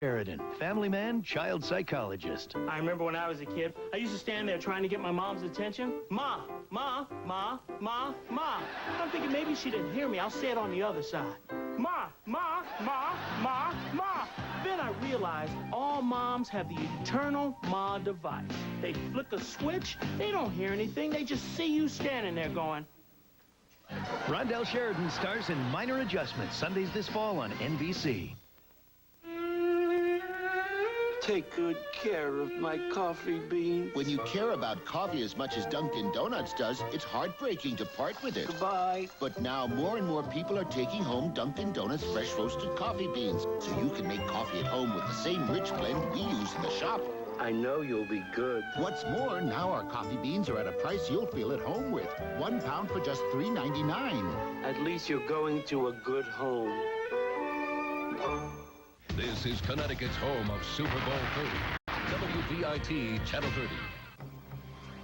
Sheridan, family man, child psychologist. I remember when I was a kid, I used to stand there trying to get my mom's attention. Ma, ma, ma, ma, ma. I'm thinking maybe she didn't hear me. I'll say it on the other side. Ma, ma, ma, ma, ma. Then I realized all moms have the eternal Ma device. They flick a switch, they don't hear anything, they just see you standing there going. Rondell Sheridan stars in Minor Adjustments, Sundays this fall on NBC. Take good care of my coffee beans. When you care about coffee as much as Dunkin' Donuts does, it's heartbreaking to part with it. Goodbye. But now more and more people are taking home Dunkin' Donuts fresh roasted coffee beans, so you can make coffee at home with the same rich blend we use in the shop. I know you'll be good. What's more, now our coffee beans are at a price you'll feel at home with. 1 pound for just $3.99. At least you're going to a good home. This is Connecticut's home of Super Bowl 30. WVIT Channel 30.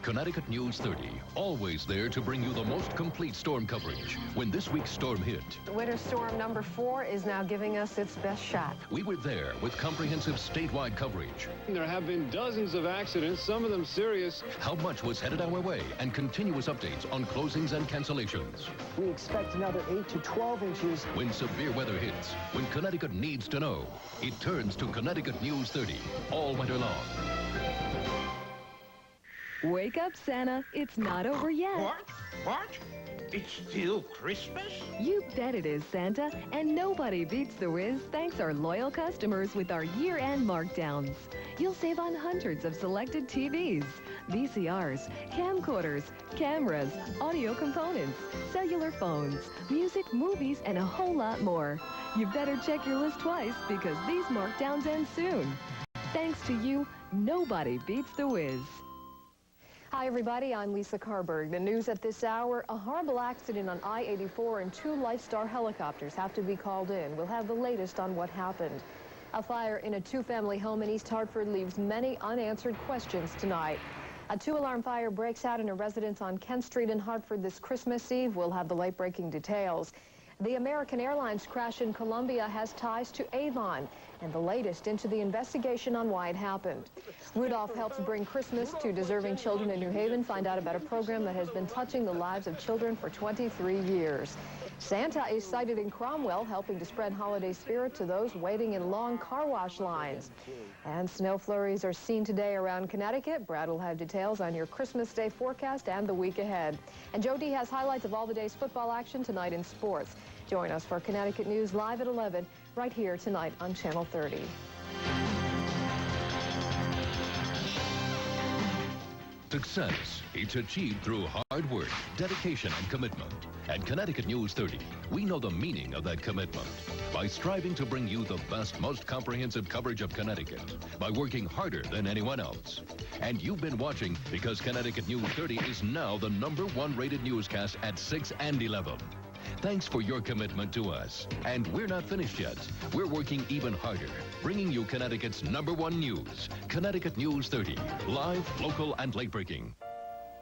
Connecticut News 30, always there to bring you the most complete storm coverage. When this week's storm hit, Winter storm number 4 is now giving us its best shot. we were there with comprehensive statewide coverage. There have been dozens of accidents, some of them serious. How much was headed our way, and continuous updates on closings and cancellations. We expect another 8 to 12 inches. When severe weather hits, when Connecticut needs to know, it turns to Connecticut News 30 all winter long. Wake up, Santa. It's not over yet. What? It's still Christmas? You bet it is, Santa. And nobody beats the whiz thanks our loyal customers with our year-end markdowns. You'll save on hundreds of selected TVs, VCRs, camcorders, cameras, audio components, cellular phones, music, movies, and a whole lot more. You better check your list twice because these markdowns end soon. Thanks to you, nobody beats the whiz. Hi, everybody. I'm Lisa Carberg. The news at this hour, a horrible accident on I-84 and 2 Lifestar helicopters have to be called in. We'll have the latest on what happened. A fire in a 2-family home in East Hartford leaves many unanswered questions tonight. A 2-alarm fire breaks out in a residence on Kent Street in Hartford this Christmas Eve. We'll have the late-breaking details. The American Airlines crash in Colombia has ties to Avon, and the latest into the investigation on why it happened. Rudolph helps bring Christmas to deserving children in New Haven. Find out about a program that has been touching the lives of children for 23 years. Santa is sighted in Cromwell, helping to spread holiday spirit to those waiting in long car wash lines. And snow flurries are seen today around Connecticut. Brad will have details on your Christmas Day forecast and the week ahead. And Joe D has highlights of all the day's football action tonight in sports. Join us for Connecticut News live at 11, right here tonight on Channel 30. Success, it's achieved through hard work, dedication, and commitment. At Connecticut News 30, we know the meaning of that commitment. By striving to bring you the best, most comprehensive coverage of Connecticut. By working harder than anyone else. And you've been watching because Connecticut News 30 is now the #1 rated newscast at 6 and 11. Thanks for your commitment to us. And we're not finished yet. We're working even harder, bringing you Connecticut's #1 news. Connecticut News 30, live, local, and late-breaking.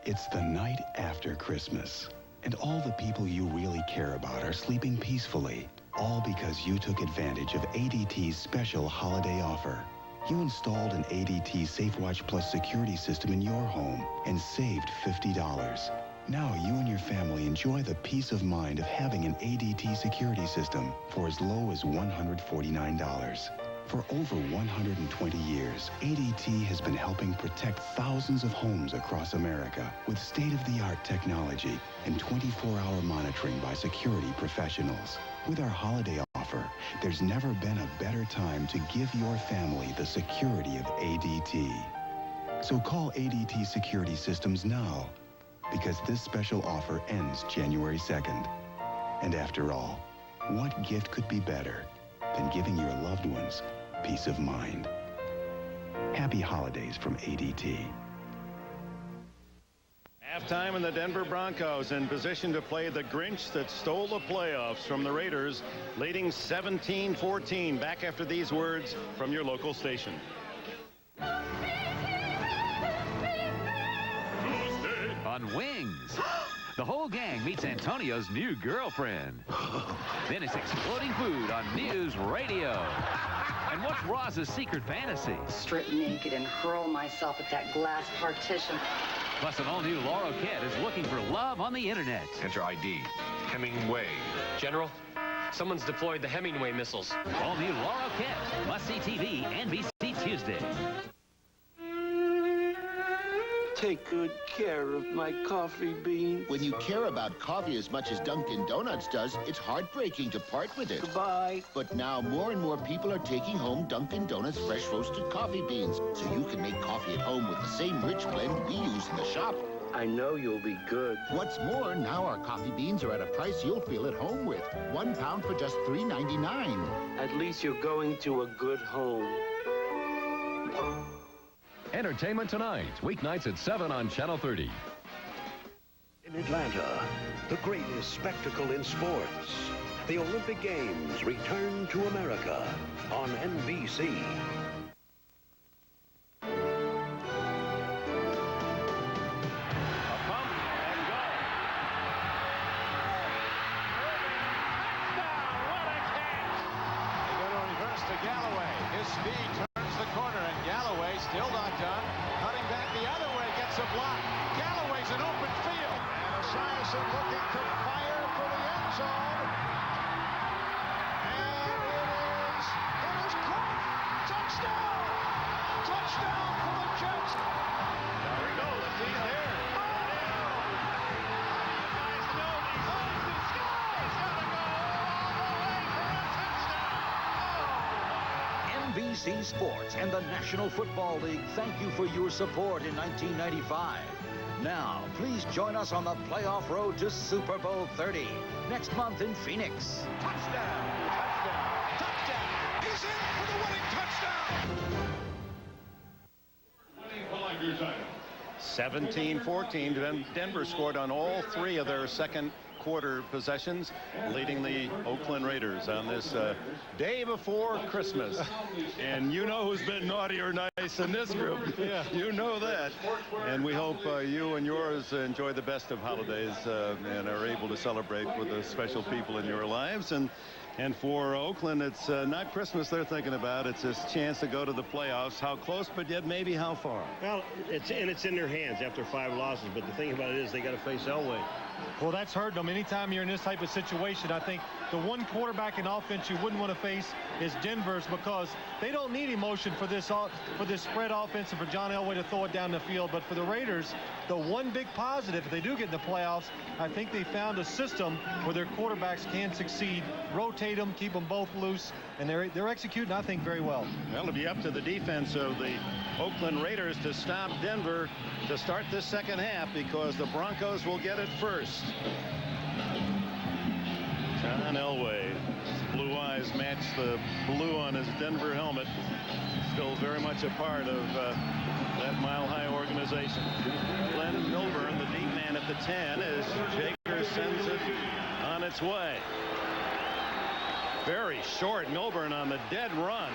It's the night after Christmas, and all the people you really care about are sleeping peacefully, all because you took advantage of ADT's special holiday offer. You installed an ADT SafeWatch Plus security system in your home and saved $50. Now you and your family enjoy the peace of mind of having an ADT security system for as low as $149. For over 120 years, ADT has been helping protect thousands of homes across America with state-of-the-art technology and 24-hour monitoring by security professionals. With our holiday offer, there's never been a better time to give your family the security of ADT. So call ADT Security Systems now, because this special offer ends January 2nd. And after all, what gift could be better than giving your loved ones peace of mind? Happy holidays from ADT. Halftime, and the Denver Broncos in position to play the Grinch that stole the playoffs from the Raiders, leading 17-14. Back after these words from your local station. On Wings, the whole gang meets Antonio's new girlfriend. Then it's exploding food on News Radio. And what's Roz's secret fantasy? Strip naked and hurl myself at that glass partition. Plus, an all-new Laurel Kett is looking for love on the internet. Enter ID. Hemingway. General, someone's deployed the Hemingway missiles. All-new Laurel Kett. Must-see TV, NBC Tuesday. Take good care of my coffee beans. When you care about coffee as much as Dunkin' Donuts does, it's heartbreaking to part with it. Goodbye. But now more and more people are taking home Dunkin' Donuts fresh roasted coffee beans, so you can make coffee at home with the same rich blend we use in the shop. I know you'll be good. What's more, now our coffee beans are at a price you'll feel at home with. 1 pound for just $3.99. At least you're going to a good home. Entertainment Tonight, weeknights at 7 on Channel 30. In Atlanta, the greatest spectacle in sports. The Olympic Games return to America on NBC. To Galloway. His speed turns the corner, and Galloway still not done. Cutting back the other way, gets a block. Galloway's an open field. And Esiason looking to fire for the end zone. And it is caught. Touchdown! Touchdown for the Jets. There we go. Let's see there. NBC Sports and the National Football League thank you for your support in 1995. Now, please join us on the playoff road to Super Bowl 30 next month in Phoenix. Touchdown! Touchdown! Touchdown! He's in for the winning touchdown! 17-14. Denver scored on all 3 of their second quarter possessions, leading the Oakland Raiders on this day before Christmas. And you know who's been naughty or nice in this group. Yeah. You know that. And we hope you and yours enjoy the best of holidays and are able to celebrate with the special people in your lives. And for Oakland, it's not Christmas they're thinking about. It's this chance to go to the playoffs. How close, but yet maybe how far? Well, it's in their hands after 5 losses. But the thing about it is they got to face Elway. Well, that's hurting them. Anytime you're in this type of situation, I think the one quarterback in offense you wouldn't want to face is Denver's, because they don't need emotion for this spread offense and for John Elway to throw it down the field. But for the Raiders, the one big positive, if they do get in the playoffs, I think they found a system where their quarterbacks can succeed, rotate them, keep them both loose, and they're executing, I think, very well. Well, it'll be up to the defense of the Oakland Raiders to stop Denver to start this second half, because the Broncos will get it first. John Elway, his blue eyes match the blue on his Denver helmet. Still very much a part of that mile-high organization. Glenn Milburn, the deep man at the 10, as Baker sends it on its way. Very short Milburn on the dead run,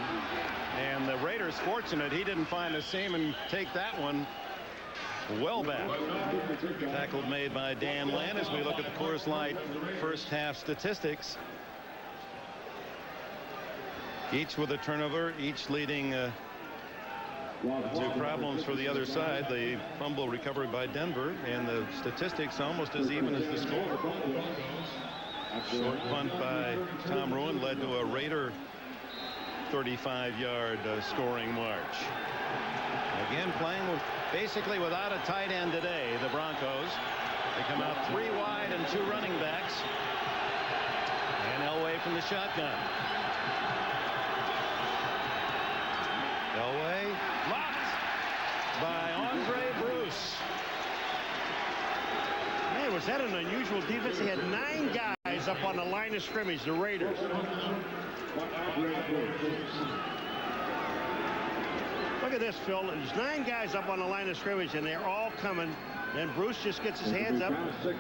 and the Raiders fortunate he didn't find a seam and take that one well back. Tackle made by Dan Land as we look at the Coors Light first half statistics. Each with a turnover, each leading to problems for the other side. The fumble recovered by Denver, and the statistics almost as even as the score. Short punt by Tom Ruin led to a Raider 35-yard scoring march. Again, playing basically without a tight end today, the Broncos. They come out 3 wide and 2 running backs. And Elway from the shotgun. Elway blocked by Andre Bruce. Man, was that an unusual defense? They had 9 guys up on the line of scrimmage, the Raiders. Look at this, Phil. There's 9 guys up on the line of scrimmage, and they're all coming. And Bruce just gets his hands up,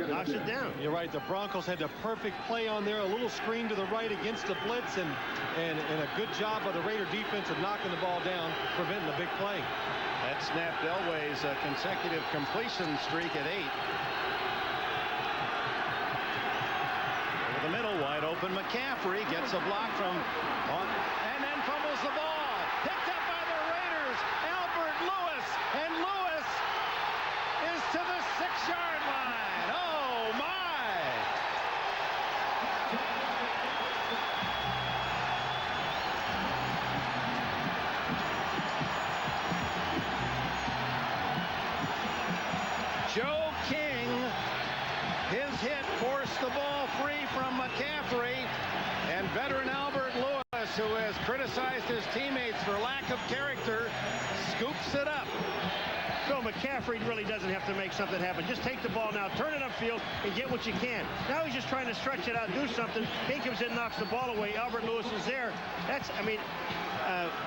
knocks it down. You're right. The Broncos had the perfect play on there. A little screen to the right against the blitz, and a good job by the Raider defense of knocking the ball down, preventing the big play. That snapped Elway's consecutive completion streak at 8. Over the middle, wide open. McCaffrey gets a block from and then fumbles has the ball. Picked up by the Raiders. Albert Lewis. And Lewis is to the 6-yard line. Oh, my. Joe King, his hit forced the ball free from McCaffrey, and veteran Albert Lewis, who has criticized his teammates for lack of character, scoops it up. Phil, McCaffrey really doesn't have to make something happen. Just take the ball now, turn it upfield, and get what you can. Now he's just trying to stretch it out, do something. He comes in, knocks the ball away. Albert Lewis is there.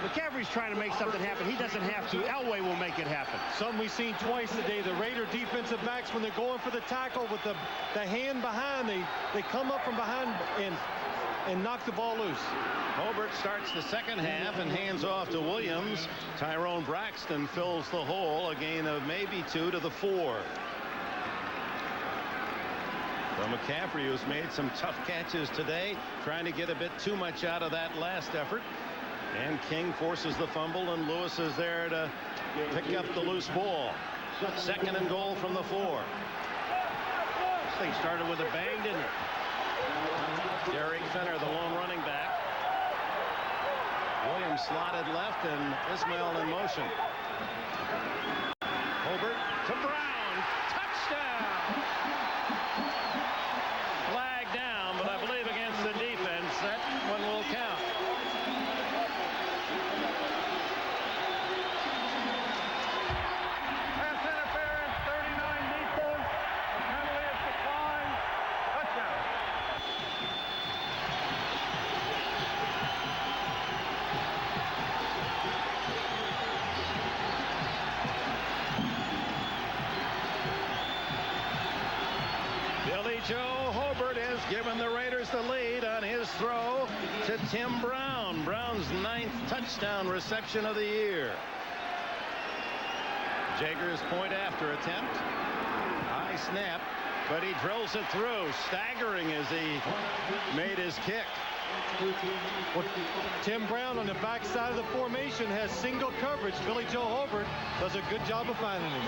McCaffrey's trying to make something happen. He doesn't have to. Elway will make it happen. Something we've seen twice today. The Raider defensive backs, when they're going for the tackle with the hand behind, they come up from behind and knock the ball loose. Hobart starts the second half and hands off to Williams. Tyrone Braxton fills the hole, a gain of maybe 2 to the 4. Well, McCaffrey, who's made some tough catches today, trying to get a bit too much out of that last effort. And King forces the fumble, and Lewis is there to pick up the loose ball. 2nd and goal from the 4. This thing started with a bang, didn't it? Derek Fenner, the lone running back. Williams slotted left, and Ismail in motion. Hobart to Brown. Touchdown! Flag down, but I believe against the defense, that one will count. Pass interference, 39 defense. Penalty is declined. Touchdown. Billy Joe Hobart has given the Raiders the lead on his throw to Tim Brown. Brown's 9th touchdown reception of the year. Jager's point after attempt. High snap, but he drills it through, staggering as he made his kick. Well, Tim Brown on the backside of the formation has single coverage. Billy Joe Hobart does a good job of finding him.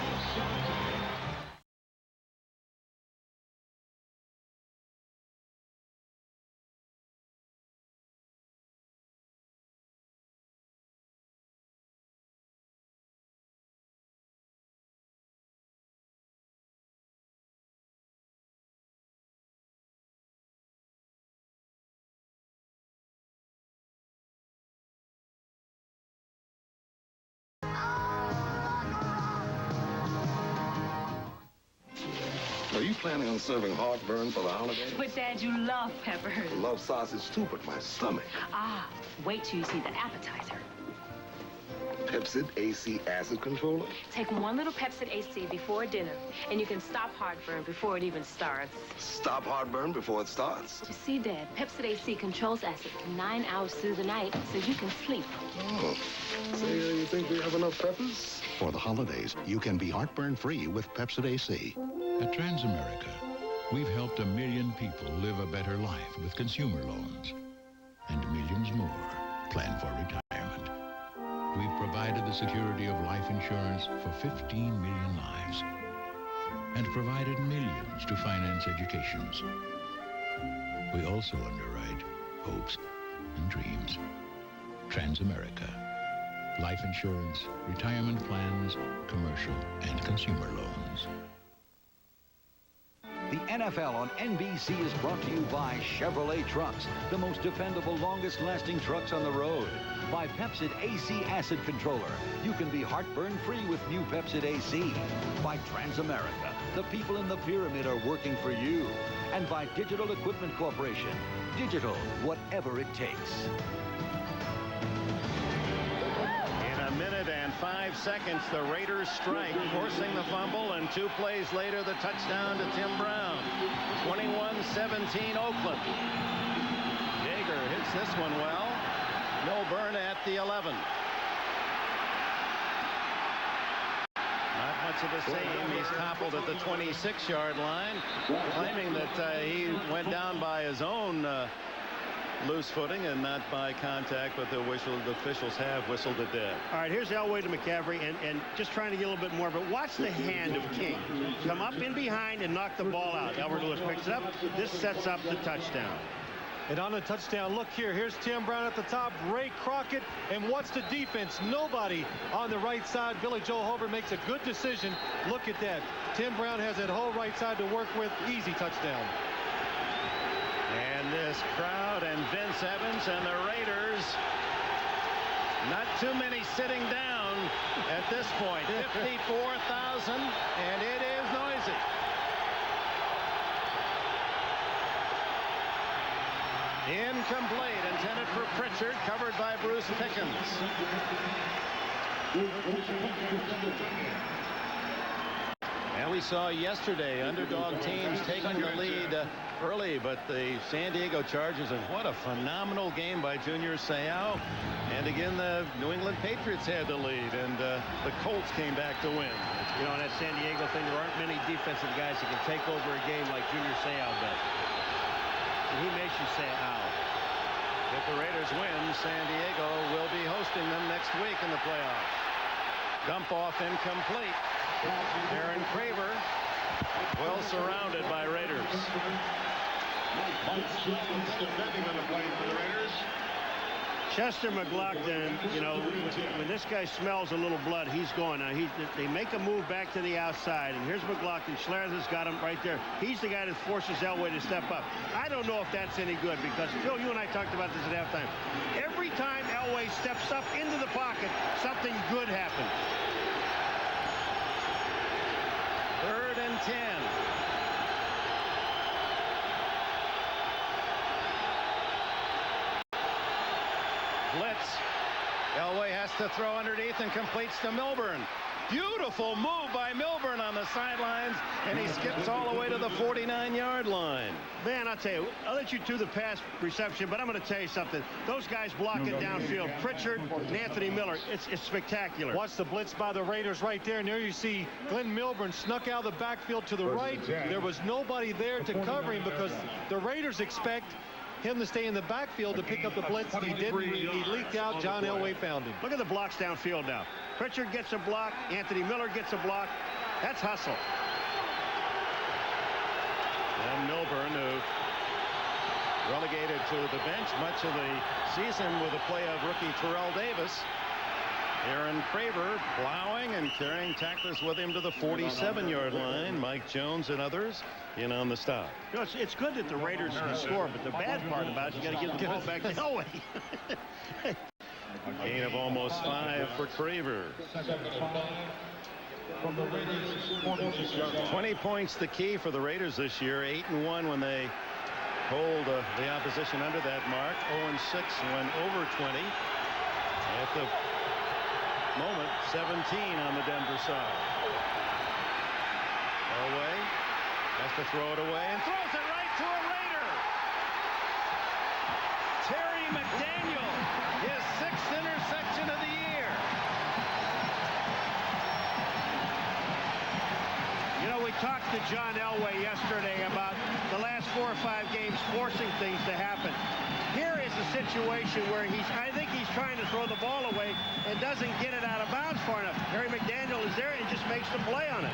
Are you planning on serving heartburn for the holidays? But, Dad, you love peppers. I love sausage too, but my stomach. Ah, wait till you see the appetizer. Pepsid AC acid controller? Take 1 little Pepsid AC before dinner, and you can stop heartburn before it even starts. Stop heartburn before it starts? You see, Dad, Pepsid AC controls acid for 9 hours through the night so you can sleep. Oh. Say, you think we have enough peppers? For the holidays, you can be heartburn-free with Pepsid AC. At Transamerica, we've helped 1 million people live a better life with consumer loans. And millions more plan for retirement. We've provided the security of life insurance for 15 million lives and provided millions to finance educations. We also underwrite hopes and dreams. Transamerica. Life insurance, retirement plans, commercial and consumer loans. The NFL on NBC is brought to you by Chevrolet Trucks, the most dependable, longest-lasting trucks on the road. By Pepsid AC Acid Controller, you can be heartburn-free with new Pepsid AC. By Transamerica, the people in the pyramid are working for you. And by Digital Equipment Corporation, digital, whatever it takes. In a minute and 5 seconds, the Raiders strike, forcing the fumble, and 2 plays later, the touchdown to Tim Brown. 21-17 Oakland. Jager hits this one well. Milburn at the 11. Not much of the same. He's toppled at the 26-yard line, claiming that he went down by his own loose footing and not by contact, but the officials have whistled it dead. All right, here's Elway to McCaffrey, and just trying to get a little bit more, but watch the hand of King come up in behind and knock the ball out. Albert Lewis picks it up. This sets up the touchdown. And on the touchdown, look here. Here's Tim Brown at the top, Ray Crockett, and what's the defense? Nobody on the right side. Billy Joe Hobart makes a good decision. Look at that. Tim Brown has that whole right side to work with. Easy touchdown. And this crowd and Vince Evans and the Raiders, not too many sitting down at this point. 54,000, and it is noisy. Incomplete, intended for Pritchard, covered by Bruce Pickens. And we saw yesterday underdog teams taking the lead early, but the San Diego Chargers, and what a phenomenal game by Junior Seau. And again, the New England Patriots had the lead, and the Colts came back to win. You know, in that San Diego thing, there aren't many defensive guys that can take over a game like Junior Seau does. And he makes you say, ow. If the Raiders win, San Diego will be hosting them next week in the playoffs. Dump off incomplete. Aaron Craver, well surrounded by Raiders. Defending on the play for the Raiders. Chester McLaughlin, you know, when this guy smells a little blood, he's going. Now, they make a move back to the outside, and here's McLaughlin. Schlerz's got him right there. He's the guy that forces Elway to step up. I don't know if that's any good, because, Phil, you and I talked about this at halftime. Every time Elway steps up into the pocket, something good happens. 3rd and 10. Blitz. Elway has to throw underneath and completes to Milburn. Beautiful move by Milburn on the sidelines, and he skips all the way to the 49-yard line. Man, I'll tell you, I'll let you do the pass reception, but I'm going to tell you something. Those guys block it downfield. Pritchard and Anthony Miller, it's spectacular. Watch the blitz by the Raiders right there, and there you see Glenn Milburn snuck out of the backfield to the right. There was nobody there to cover him because the Raiders expect him to stay in the backfield to pick up the blitz. He didn't. He leaked out. John Elway found him. Look at the blocks downfield now. Pritchard gets a block. Anthony Miller gets a block. That's hustle. And Milburn, who relegated to the bench much of the season with the play of rookie Terrell Davis. Aaron Craver plowing and carrying tacklers with him to the 47-yard line. Mike Jones and others in on the stop. You know, it's good that the Raiders can score, but the bad part about it, you got to get the ball back to Elway. Gain of almost 5 for Craver. 20 points the key for the Raiders this year. 8-1 when they hold the opposition under that mark. 0-6 when over 20. At the moment, 17 on the Denver side. Elway has to throw it away and throws it right to a Raider. Terry McDaniel, his 6th interception of the year. You know, we talked to John Elway yesterday about the last 4 or 5 games forcing things to happen. Here is a situation where I think he's trying to throw the ball away and doesn't get it out of bounds far enough. Terry McDaniel is there and just makes the play on it.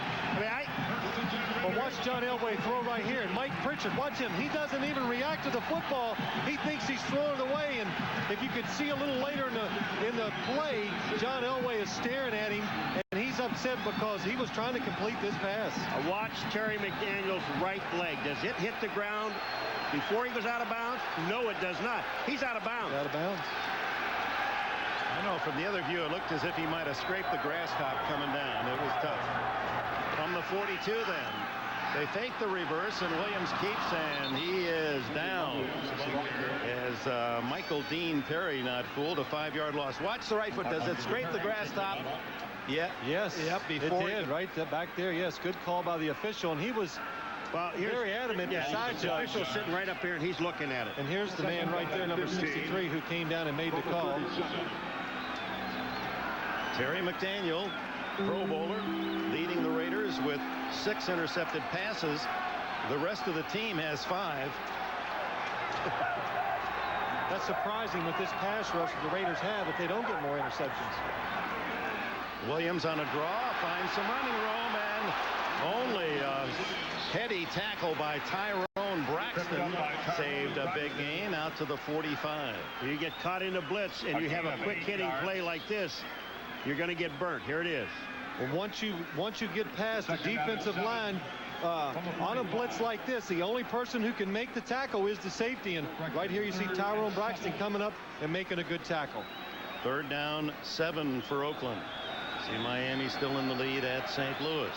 Well, watch John Elway throw right here. And Mike Pritchard, watch him. He doesn't even react to the football. He thinks he's throwing it away. And if you could see a little later in the play, John Elway is staring at him, and he's upset because he was trying to complete this pass. Watch Terry McDaniel's right leg. Does it hit the ground before he goes out of bounds? No, it does not. He's out of bounds. Out of bounds. I know from the other view, it looked as if he might have scraped the grass top coming down. It was tough. From the 42 then. They fake the reverse, and Williams keeps, and he is down. As Michael Dean Perry not fooled, a 5-yard loss. Watch the right foot. Does it scrape the grass top? Yeah. Yes. Yep. Before it did. Right back there. Yes. Good call by the official, and he was very adamant. Yeah, the official sitting right up here, and he's looking at it. And here's the man right there, number 63, who came down and made the call. Terry McDaniel, Pro Bowler, leading the Raiders with 6 intercepted passes. The rest of the team has 5. That's surprising with this pass rush that the Raiders have if they don't get more interceptions. Williams on a draw, finds some running room, and only a heady tackle by Tyrone Braxton saved a big gain out to the 45. You get caught in a blitz and you have a quick hitting play like this, you're going to get burnt. Here it is. Well, once you get past the defensive line on a blitz like this, the only person who can make the tackle is the safety. And right here you see Tyrone Braxton coming up and making a good tackle. 3rd down, 7 for Oakland. See Miami still in the lead at St. Louis.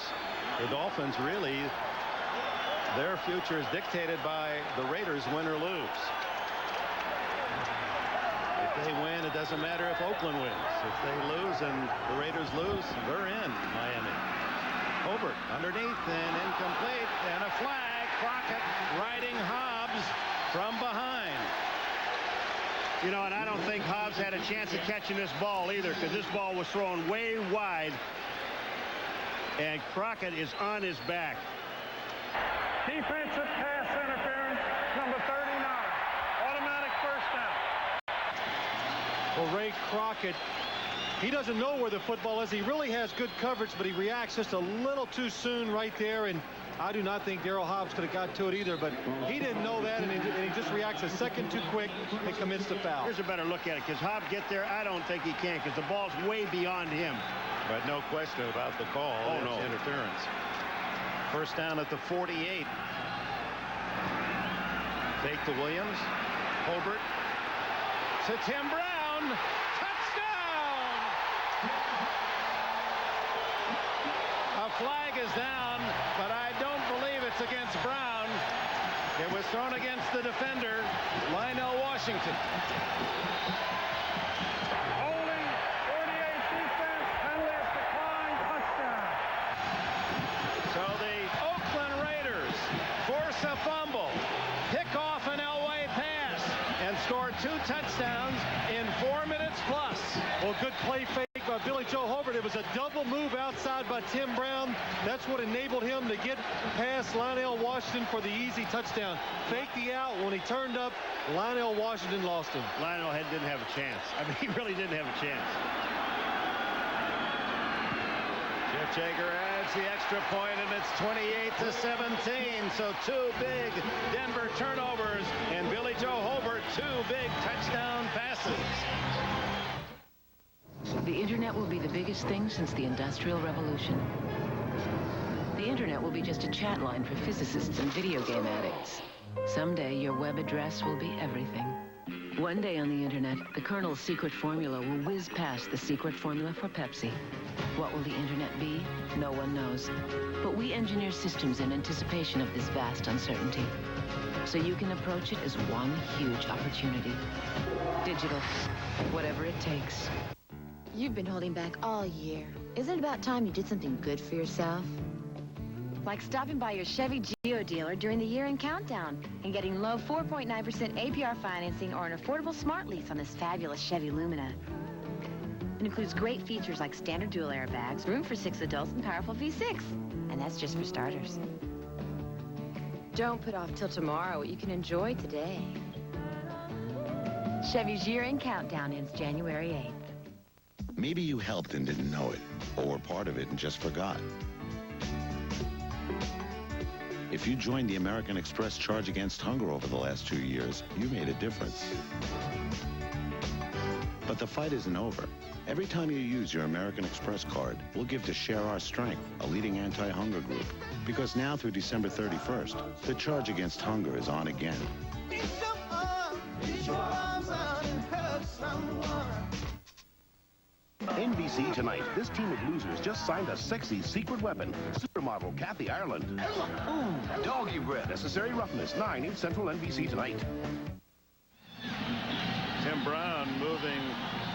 The Dolphins, really, their future is dictated by the Raiders, win or lose. If they win, it doesn't matter if Oakland wins. If they lose and the Raiders lose, they're in Miami. Hobart underneath and incomplete, and a flag. Crockett riding Hobbs from behind. You know, and I don't think Hobbs had a chance of catching this ball either, because this ball was thrown way wide, and Crockett is on his back. Defensive pass interference, number 39. Automatic first down. Well, Ray Crockett, he doesn't know where the football is. He really has good coverage, but he reacts just a little too soon right there, and I do not think Darryl Hobbs could have got to it either, but he didn't know that, and he just reacts a second too quick and commits the foul. Here's a better look at it, because Hobbs get there. I don't think he can, because the ball's way beyond him. But no question about the call. Oh, no. Interference. 1st down at the 48. Fake to Williams. Hobart to Tim Brown. Touchdown! A flag is down, but I don't believe it's against Brown. It was thrown against the defender, Lionel Washington. Holding, 48 defense, penalty of decline, touchdown. So the Oakland Raiders force a fumble, pick off an Elway pass, and score 2 touchdowns in 4 minutes plus. Well, good play fake by Billy Joe Hobart. It was a double move outside by Tim Brown. That's what enabled him to get past Lionel Washington for the easy touchdown. Fake the out. When he turned up, Lionel Washington lost him. Lionel didn't have a chance. I mean, he really didn't have a chance. Jeff Jager adds the extra point, and it's 28-17. So 2 big Denver turnovers, and Billy Joe Hobart 2 big touchdown passes. The internet will be the biggest thing since the Industrial Revolution. The internet will be just a chat line for physicists and video game addicts. Someday, your web address will be everything. One day on the internet, the Colonel's secret formula will whiz past the secret formula for Pepsi. What will the internet be? No one knows. But we engineer systems in anticipation of this vast uncertainty, so you can approach it as one huge opportunity. Digital, whatever it takes. You've been holding back all year. Isn't it about time you did something good for yourself? Like stopping by your Chevy Geo dealer during the year-end countdown and getting low 4.9% APR financing or an affordable smart lease on this fabulous Chevy Lumina. It includes great features like standard dual airbags, room for 6 adults, and powerful V6. And that's just for starters. Don't put off till tomorrow what you can enjoy today. Chevy's year-end countdown ends January 8th. Maybe you helped and didn't know it, or were part of it and just forgot. If you joined the American Express Charge Against Hunger over the last 2 years, you made a difference. But the fight isn't over. Every time you use your American Express card, we'll give to Share Our Strength, a leading anti-hunger group. Because now through December 31st, the Charge Against Hunger is on again. NBC Tonight. This team of losers just signed a sexy secret weapon. Supermodel Kathy Ireland. Ooh, doggy breath. Necessary roughness. 9, 8 Central NBC Tonight. Tim Brown moving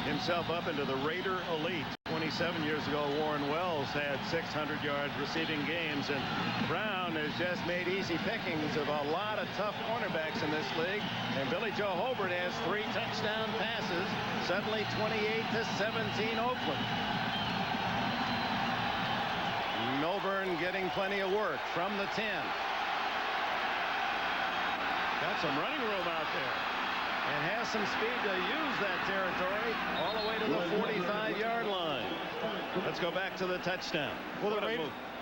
himself up into the Raider elite. 27 years ago, Warren Wells had 600 yards receiving games, and Brown has just made easy pickings of a lot of tough cornerbacks in this league. And Billy Joe Hobart has 3 touchdown passes. Suddenly 28-17 Oakland. Milburn getting plenty of work from the 10. Got some running room out there. and has some speed to use that territory all the way to the 45-yard line. Let's go back to the touchdown. Well,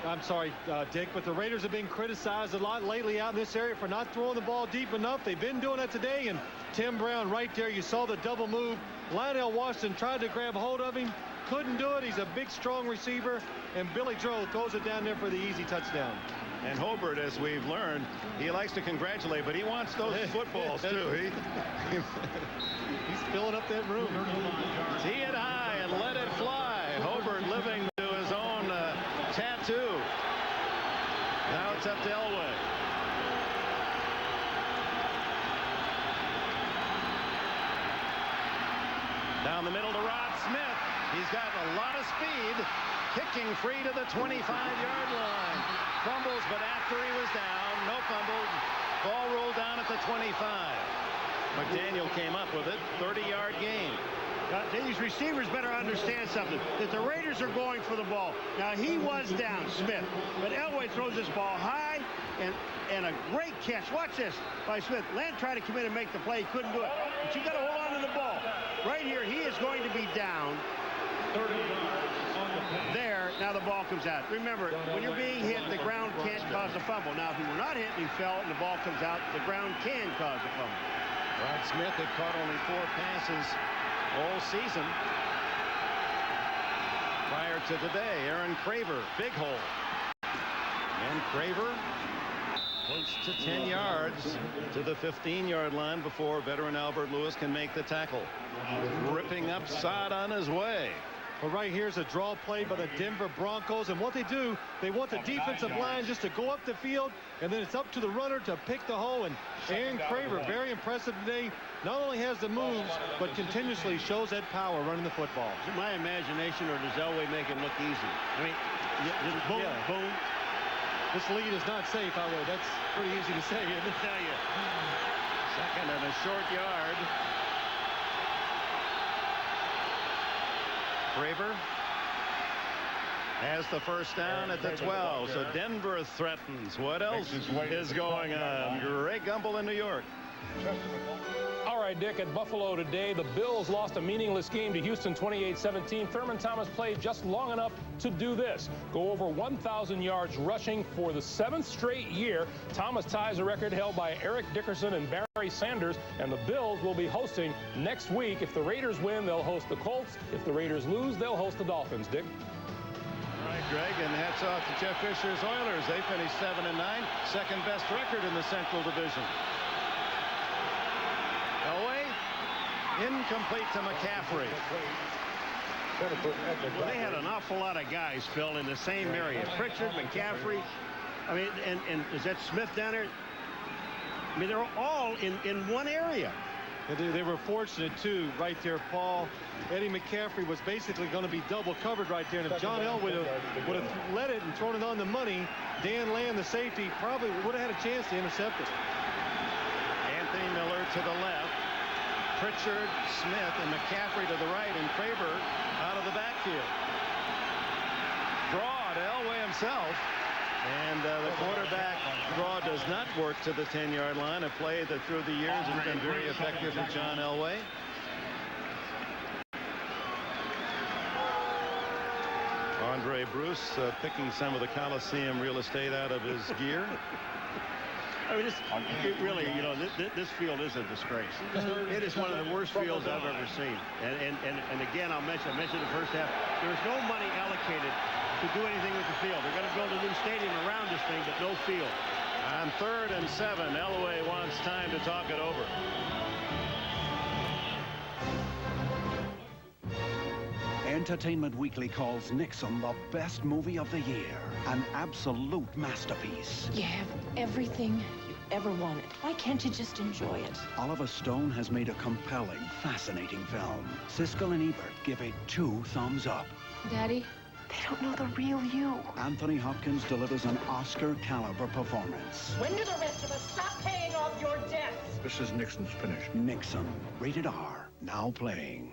I'm sorry, Dick, but the Raiders have been criticized a lot lately out in this area for not throwing the ball deep enough. They've been doing that today, and Tim Brown right there, you saw the double move. Lionel Washington tried to grab hold of him, couldn't do it. He's a big, strong receiver, and Billy Drow throws it down there for the easy touchdown. And Hobart, as we've learned, he likes to congratulate, but he wants those footballs, too. He's filling up that room. Tee it high and let it fly. Hobart living to his own tattoo. Now it's up to Elway. Down the middle to Rod Smith. He's got a lot of speed. Kicking free to the 25-yard line. Fumbles, but after he was down, no fumbles. Ball rolled down at the 25. McDaniel came up with it. 30-yard gain. These receivers better understand something, that the Raiders are going for the ball. Now, he was down, Smith, but Elway throws this ball high, and a great catch. Watch this by Smith. Land tried to come in and make the play. He couldn't do it. But you got to hold on to the ball. Right here, he is going to be down. There, now the ball comes out. Remember, when you're being hit, the ground can't cause a fumble. Now, if you were not hit and you fell and the ball comes out, the ground can cause a fumble. Rod Smith had caught only 4 passes all season. Prior to today, Aaron Craver, big hole. And Craver close to 10 yards to the 15-yard line before veteran Albert Lewis can make the tackle. Ripping up sod on his way. Well, right here's a draw play by the Denver Broncos, and what they do, they want the defensive line just to go up the field, and then it's up to the runner to pick the hole. And Aaron Craver, very impressive today, not only has the moves, but continuously shows that power running the football. Is it my imagination, or does Elway make it look easy? I mean, just boom, boom. This lead is not safe, however. That's pretty easy to say, isn't it? I tell you. Second and a short yard. Craver has the first down at the 12. So Denver threatens. What else is going on? Greg Gumbel in New York. All right, Dick, at Buffalo today, the Bills lost a meaningless game to Houston 28-17. Thurman Thomas played just long enough to do this. Go over 1,000 yards rushing for the 7th straight year. Thomas ties a record held by Eric Dickerson and Barry Sanders, and the Bills will be hosting next week. If the Raiders win, they'll host the Colts. If the Raiders lose, they'll host the Dolphins, Dick. All right, Greg, and hats off to Jeff Fisher's Oilers. They finished 7-9, second best record in the Central Division. Elway, incomplete to McCaffrey. Well, they had an awful lot of guys, Phil, in the same area. Pritchard, McCaffrey. I mean, and is that Smith down there? I mean, they're all in one area. They were fortunate, too, right there, Paul. Eddie McCaffrey was basically going to be double covered right there. And if John Elway would have let it and thrown it on the money, Dan Lamb, the safety, probably would have had a chance to intercept it. Anthony Miller to the left. Pritchard, Smith, and McCaffrey to the right, and Craver out of the backfield. Draw to Elway himself. And the quarterback draw does not work to the 10-yard line. A play that through the years has been very effective for John Elway. Andre Bruce picking some of the Coliseum real estate out of his gear. I mean, it really, you know, this field is a disgrace. It is one of the worst fields I've ever seen. And again, I mentioned the first half. There's no money allocated to do anything with the field. They're going to build a new stadium around this thing, but no field. On 3rd and 7, Elway wants time to talk it over. Entertainment Weekly calls Nixon the best movie of the year. An absolute masterpiece. You have everything you ever wanted. Why can't you just enjoy it? Oliver Stone has made a compelling, fascinating film. Siskel and Ebert give it 2 thumbs up. Daddy, they don't know the real you. Anthony Hopkins delivers an Oscar-caliber performance. When do the rest of us stop paying off your debts? This is Nixon's finish. Nixon, rated R, now playing.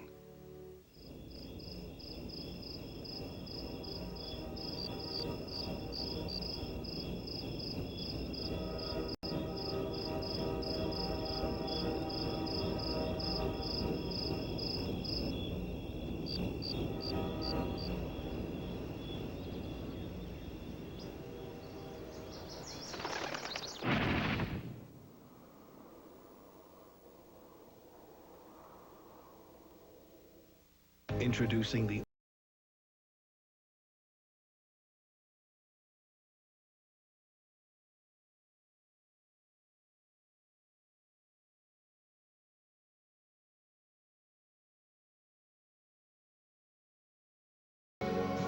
Introducing the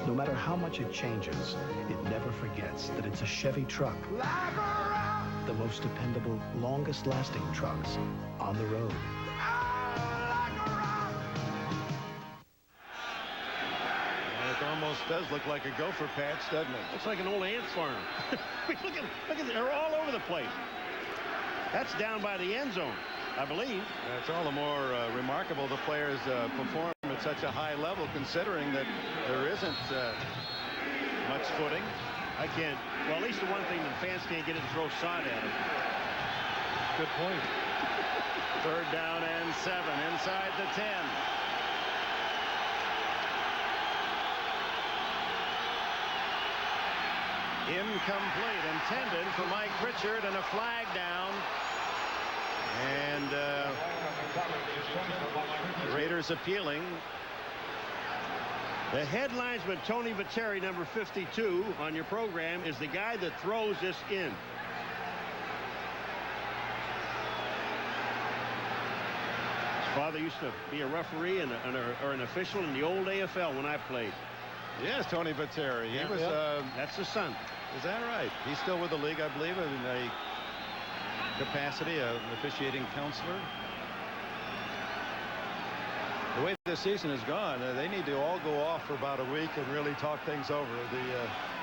No matter how much it changes, it never forgets that it's a Chevy truck. The most dependable, longest-lasting trucks on the road. It almost does look like a gopher patch, doesn't it? Looks like an old ant farm. look at, they're all over the place. That's down by the end zone, I believe. It's all the more remarkable the players perform at such a high level, considering that there isn't much footing. I can't. Well, at least the one thing the fans can't get it to throw sod at them. Good point. 3rd down and 7 inside the 10. Incomplete, intended for Mike Pritchard, and a flag down. And the Raiders appealing. The head linesman, Tony Viteri, number 52 on your program, is the guy that throws this in. His father used to be a referee or an official in the old AFL when I played. Yes, Tony Viteri. He was. That's the son. Is that right? He's still with the league, I believe, in a capacity of officiating counselor. The way this season has gone, they need to all go off for about a week and really talk things over.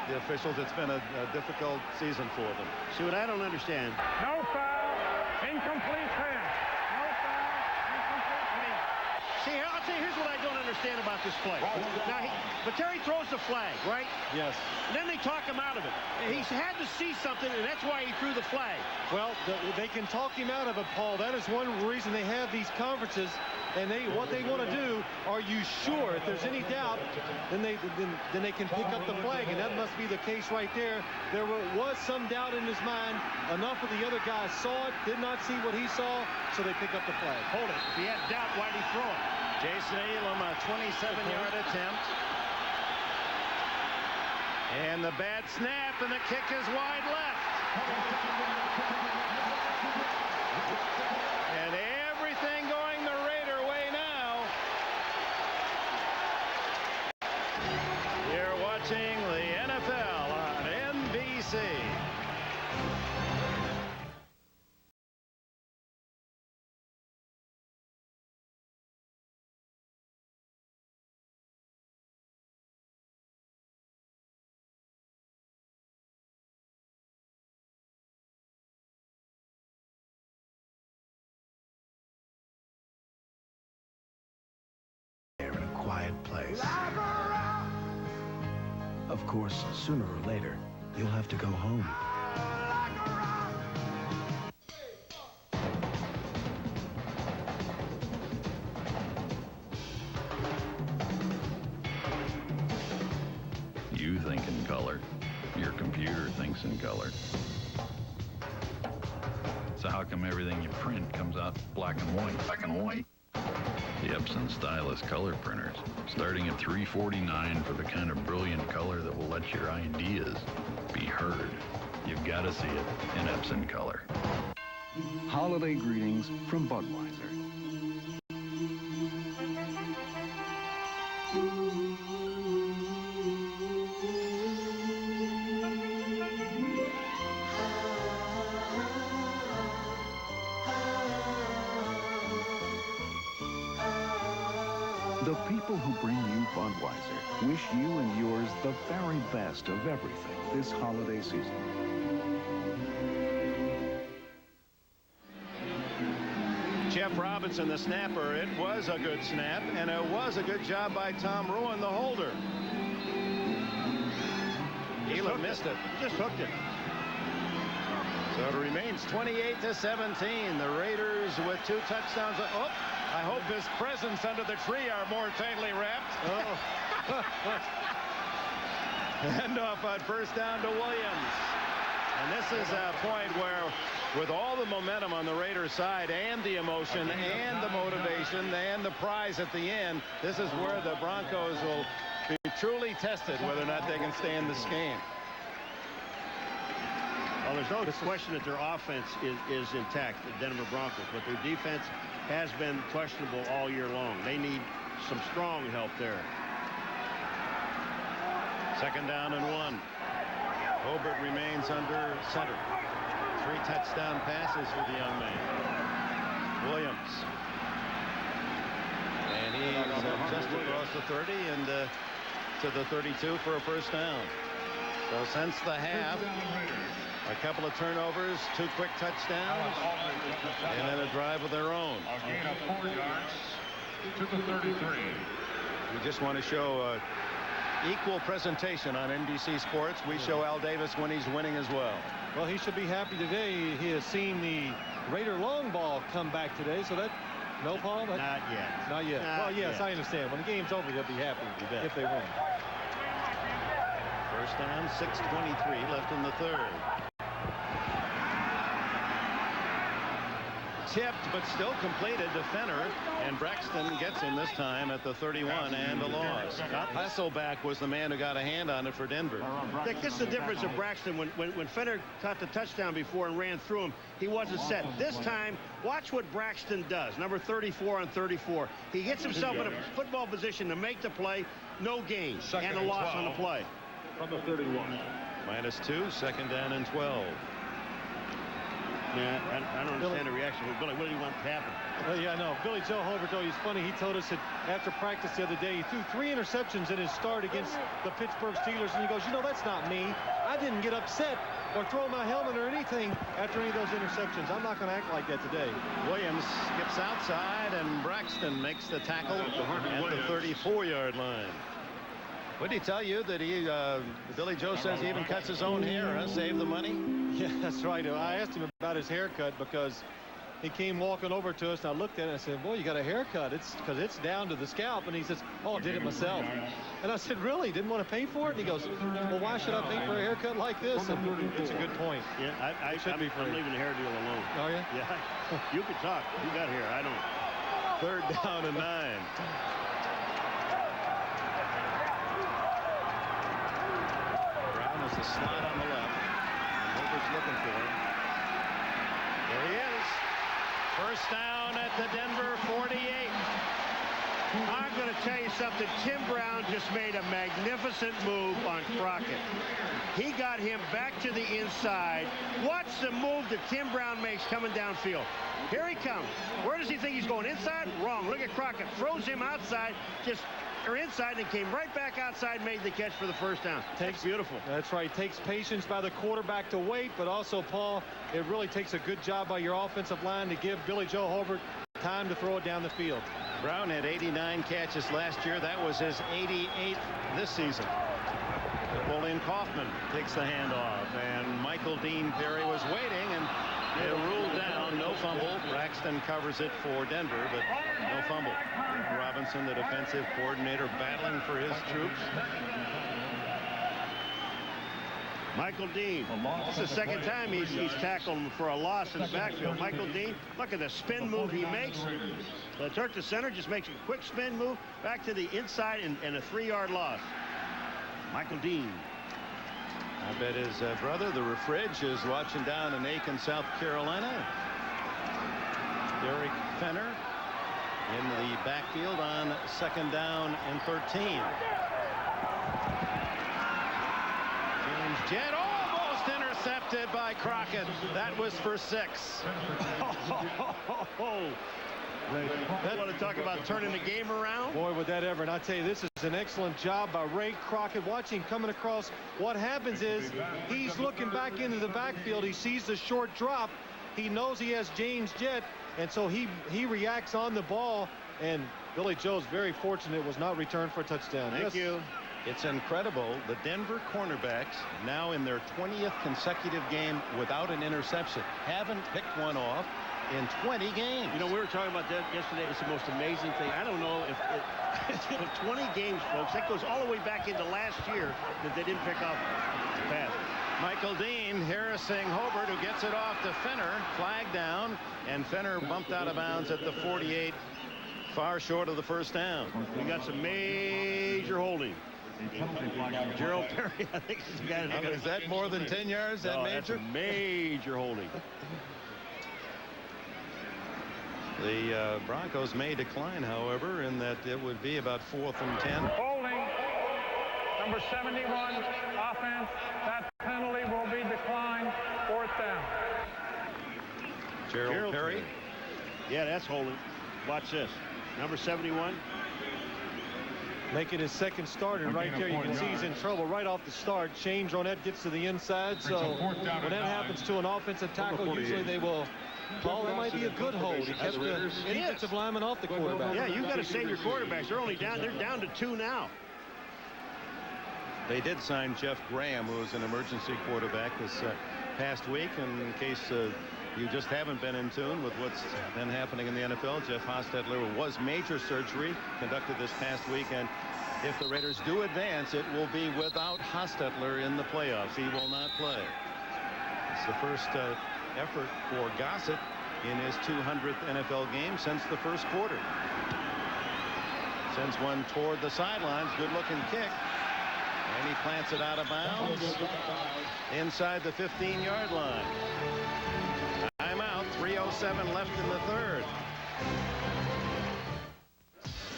The officials, it's been a difficult season for them. See, what I don't understand. No foul. Incomplete pass. No foul. Incomplete pass. See, I'll tell you, here's what I don't understand about this play. Now, Viteri throws the flag, right? Yes. And then they talk him out of it. He's had to see something, and that's why he threw the flag. Well, they can talk him out of it, Paul. That is one reason they have these conferences. And what they want to do, are you sure? If there's any doubt, then they can pick up the flag, and that must be the case right there. There was some doubt in his mind. Enough of the other guys saw it, did not see what he saw, so they pick up the flag. Hold it. If he had doubt, why'd he throw it? Jason Elam, a 27-yard attempt. And the bad snap, and the kick is wide left. And everything going the Raider way now. You're watching the NFL on NBC. Quiet place. Of course, sooner or later, you'll have to go home. You think in color. Your computer thinks in color. So how come everything you print comes out black and white? Black and white. The Epson Stylus color printers, starting at $349 for the kind of brilliant color that will let your ideas be heard. You've got to see it in Epson color. Holiday greetings from Budweiser. The people who bring you Budweiser wish you and yours the very best of everything this holiday season. Jeff Robinson, the snapper. It was a good snap, and it was a good job by Tom Ruin, the holder. Elam missed it. Just hooked it. So it remains 28-17. The Raiders with 2 touchdowns. Oh, I hope his presents under the tree are more tightly wrapped. Oh. Hand off on 1st down to Williams. And this is a point where, with all the momentum on the Raiders side and the emotion and the motivation and the prize at the end, this is where the Broncos will be truly tested whether or not they can stay in this game. Well, there's no question that their offense is intact, the Denver Broncos, but their defense has been questionable all year long. They need some strong help there. 2nd down and 1. Hobart remains under center. 3 touchdown passes for the young man. Williams. And he's just across the 30 and to the 32 for a first down. So since the half, a couple of turnovers, 2 quick touchdowns, and then a drive of their own. A gain of 4 yards to the 33. We just want to show equal presentation on NBC Sports. We show Al Davis when he's winning as well. Well, he should be happy today. He has seen the Raider long ball come back today. So that, no, Paul? That, not yet. Not yet. Not well, yes, yet. I understand. When the game's over, he'll be happy if they win. First down, 6:23 left in the 3rd. Tipped, but still completed to Fenner, and Braxton gets him this time at the 31 and a loss. Hasselback was the man who got a hand on it for Denver. Dick, this is the difference of Braxton. When Fenner caught the touchdown before and ran through him, he wasn't set. This time, watch what Braxton does. Number 34 on 34. He gets himself in a football position to make the play. No gain and a loss on the play. From the 31. -2, 2nd down and 12. Man, I don't understand the reaction. Billy, what do you want to happen? Well, yeah, no. Billy Joe Hobart, though, he's funny. He told us that after practice the other day, he threw 3 interceptions in his start against the Pittsburgh Steelers. And he goes, you know, that's not me. I didn't get upset or throw my helmet or anything after any of those interceptions. I'm not going to act like that today. Williams skips outside, and Braxton makes the tackle at the 34-yard line. What did he tell you that he, Billy Joe says he even cuts his own hair, huh? Save the money? Yeah, that's right. I asked him about his haircut because he came walking over to us, and I looked at it and I said, boy, you got a haircut. It's because it's down to the scalp. And he says, oh, I did it myself. And I said, really? Didn't want to pay for it? And he goes, well, why should I pay for a haircut like this? And it's a good point. Yeah, I'm leaving the hair deal alone. Oh, yeah? Yeah. You can talk. You got hair. I don't. 3rd down and 9. The slot on the left, and Hobart's looking for him. There he is. First down at the Denver 48. I'm going to tell you something. Tim Brown just made a magnificent move on Crockett. He got him back to the inside. Watch the move that Tim Brown makes coming downfield. Here he comes. Where does he think he's going? Inside? Wrong. Look at Crockett. Throws him outside. Or inside, and came right back outside, made the catch for the first down. That's beautiful. That's right. Takes patience by the quarterback to wait, but also, Paul, it really takes a good job by your offensive line to give Billy Joe Hobart time to throw it down the field. Brown had 89 catches last year. That was his 88th this season. Napoleon Kaufman takes the handoff, and Michael Dean Perry was waiting, and they ruled down, no fumble. Braxton covers it for Denver, but no fumble. Robinson, the defensive coordinator, battling for his troops. Michael Dean. This is the second time he's tackled him for a loss in the backfield. Michael Dean, look at the spin move he makes. The turn to center just makes a quick spin move back to the inside and a 3-yard loss. Michael Dean. I bet his brother, the Refridge, is watching down in Aiken, South Carolina. Derek Fenner in the backfield on 2nd down and 13. James Jett almost intercepted by Crockett. That was for 6. That want to talk about turning the game around? Boy, would that ever. And I tell you, this is an excellent job by Ray Crockett. Watching him coming across. What happens is he's looking back into the backfield. He sees the short drop. He knows he has James Jett, and so he reacts on the ball. And Billy Joe's very fortunate it was not returned for a touchdown. Thank you. It's incredible. The Denver cornerbacks, now in their 20th consecutive game without an interception, haven't picked one off in 20 games. You know, we were talking about that yesterday. It's the most amazing thing. I don't know if 20 games, folks. That goes all the way back into last year that they didn't pick off the pass. Michael Dean harassing Hobart, who gets it off to Fenner. Flag down, and Fenner bumped out of bounds at the 48, far short of the first down. We got some major holding. Gerald Perry, I think, is the guy. Is that more than 10 yards? That major? That's a major holding. The Broncos may decline, however, in that it would be about 4th and 10. Holding. Number 71, offense. That penalty will be declined. 4th down. Gerald Perry. Yeah, that's holding. Watch this. Number 71. Making his second start, and right there you can see he's in trouble right off the start. Shane Dronette gets to the inside, so when that happens to an offensive tackle, usually they will call. That might be a good hold. He kept the defensive lineman off the quarterback. Yeah, you've got to save your quarterbacks. They're down to 2 now. They did sign Jeff Graham, who was an emergency quarterback this past week. And in case you just haven't been in tune with what's been happening in the NFL, Jeff Hostetler was major surgery conducted this past week. And if the Raiders do advance, it will be without Hostetler in the playoffs. He will not play. It's the first effort for Gossett in his 200th NFL game since the first quarter. Sends one toward the sidelines. Good-looking kick. And he plants it out of bounds inside the 15-yard line. Timeout. 3:07 left in the third.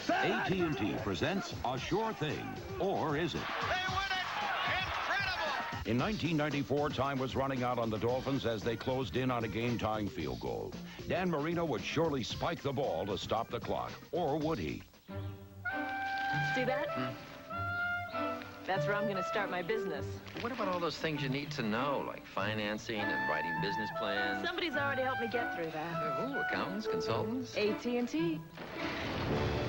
AT&T presents A Sure Thing, or is it? In 1994, time was running out on the Dolphins as they closed in on a game-tying field goal. Dan Marino would surely spike the ball to stop the clock, or would he? See that? That's where I'm going to start my business. What about all those things you need to know, like financing and writing business plans? Somebody's already helped me get through that. Who? Accountants? Consultants? AT&T.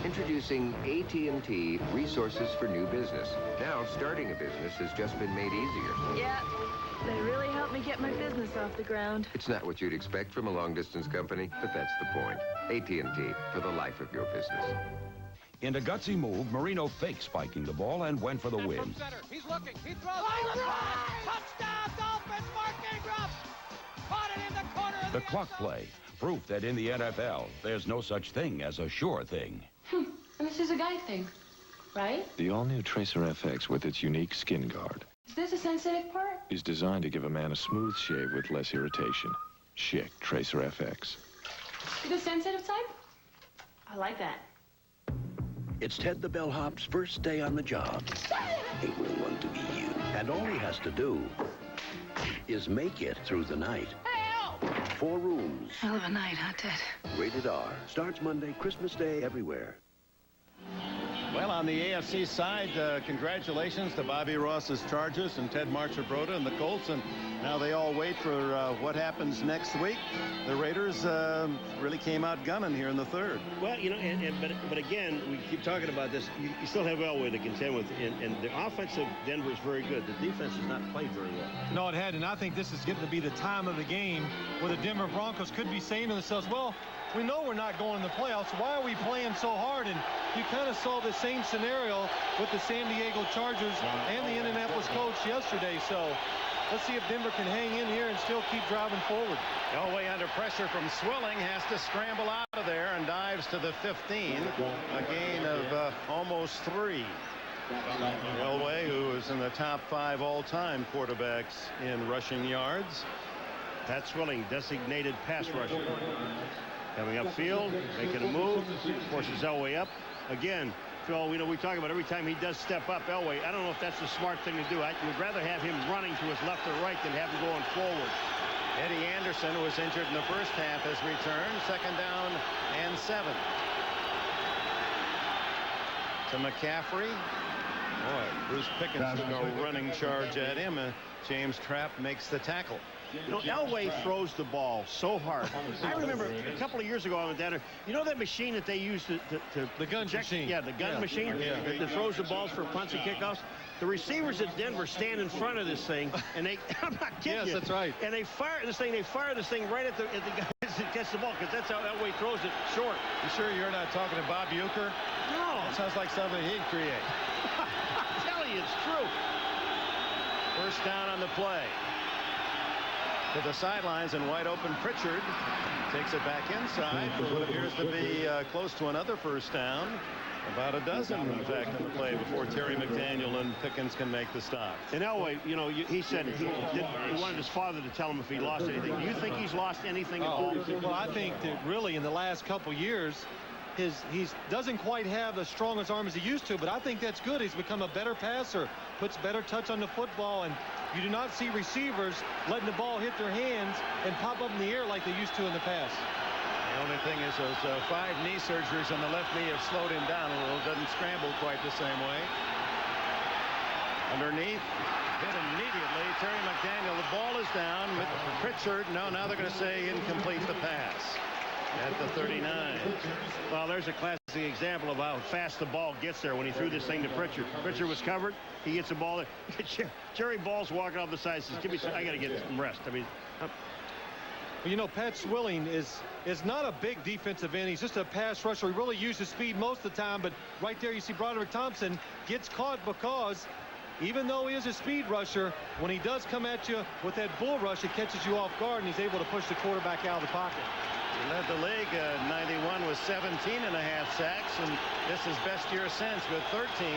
Introducing AT&T Resources for New Business. Now, starting a business has just been made easier. Yeah, they really helped me get my business off the ground. It's not what you'd expect from a long-distance company, but that's the point. AT&T, for the life of your business. In a gutsy move, Marino faked spiking the ball and went for the win. He's looking. He throws. Touchdown, Dolphins! Mark Ingram! Caught it in the corner of The clock play, proof that in the NFL, there's no such thing as a sure thing. And this is a guy thing, right? The all-new Tracer FX with its unique skin guard Is this a sensitive part? is designed to give a man a smooth shave with less irritation. Schick Tracer FX. The sensitive type? I like that. It's Ted the Bellhop's first day on the job. He will want to be you. And all he has to do is make it through the night. 4 rooms. Hell of a night, huh, Ted? Rated R. Starts Monday, Christmas Day, everywhere. Well, on the AFC side, congratulations to Bobby Ross's Chargers and Ted Marchibroda and the Colts. And now they all wait for what happens next week. The Raiders really came out gunning here in the third. Well, you know, but again, we keep talking about this. You still have Elway to contend with, and the offense of Denver is very good. The defense has not played very well. No, it had, and I think this is getting to be the time of the game where the Denver Broncos could be saying to themselves, well, we know we're not going to the playoffs. Why are we playing so hard? And you kind of saw the same scenario with the San Diego Chargers and the Indianapolis Colts yesterday. So let's see if Denver can hang in here and still keep driving forward. Elway under pressure from Swilling has to scramble out of there and dives to the 15. A gain of almost 3. Elway, who is in the top 5 all-time quarterbacks in rushing yards. Pat Swilling, designated pass rusher. Coming upfield, making a move, forces Elway up. Again, Phil, we talk about every time he does step up, Elway, I don't know if that's the smart thing to do. I would rather have him running to his left or right than have him going forward. Eddie Anderson, who was injured in the first half, has returned. 2nd down and 7. To McCaffrey. Boy, Bruce Pickens took a running charge at him. James Trapp makes the tackle. You know, Elway throws the ball so hard. I remember a couple of years ago I went down there. You know that machine that they use to the gun machine? Yeah, the gun machine that throws the balls for punts and kickoffs. The receivers at Denver stand in front of this thing, and they, I'm not kidding you. Yes, that's right. And they fire this thing right at the guys that gets the ball, because that's how Elway throws it short. You sure you're not talking to Bob Uecker? No. That sounds like something he'd create. I'm telling you, it's true. First down on the play. To the sidelines and wide open. Pritchard takes it back inside for what appears to be close to another first down. About a dozen, in fact, in the play before Terry McDaniel and Pickens can make the stop. And Elway, you know, he said he wanted his father to tell him if he lost anything. Do you think he's lost anything at all? Well, I think that really in the last couple years, he doesn't quite have as strong as arm as he used to, but I think that's good. He's become a better passer, puts better touch on the football, and you do not see receivers letting the ball hit their hands and pop up in the air like they used to in the past. The only thing is those 5 knee surgeries on the left knee have slowed him down a little. Doesn't scramble quite the same way. Underneath, hit immediately. Terry McDaniel, the ball is down. Pritchard, no, now they're going to say incomplete the pass at the 39. Well, there's a classic example of how fast the ball gets there when he threw this thing to Pritchard. Pritchard was covered. He gets the ball there. Jerry Ball's walking off the side, says, "Give me some, I got to get some rest." I mean, well, you know, Pat Swilling is not a big defensive end. He's just a pass rusher. He really uses speed most of the time, but right there you see Broderick Thompson gets caught because even though he is a speed rusher, when he does come at you with that bull rush, it catches you off guard, and he's able to push the quarterback out of the pocket. He led the league 91 with 17.5 sacks, and this is best year since with 13.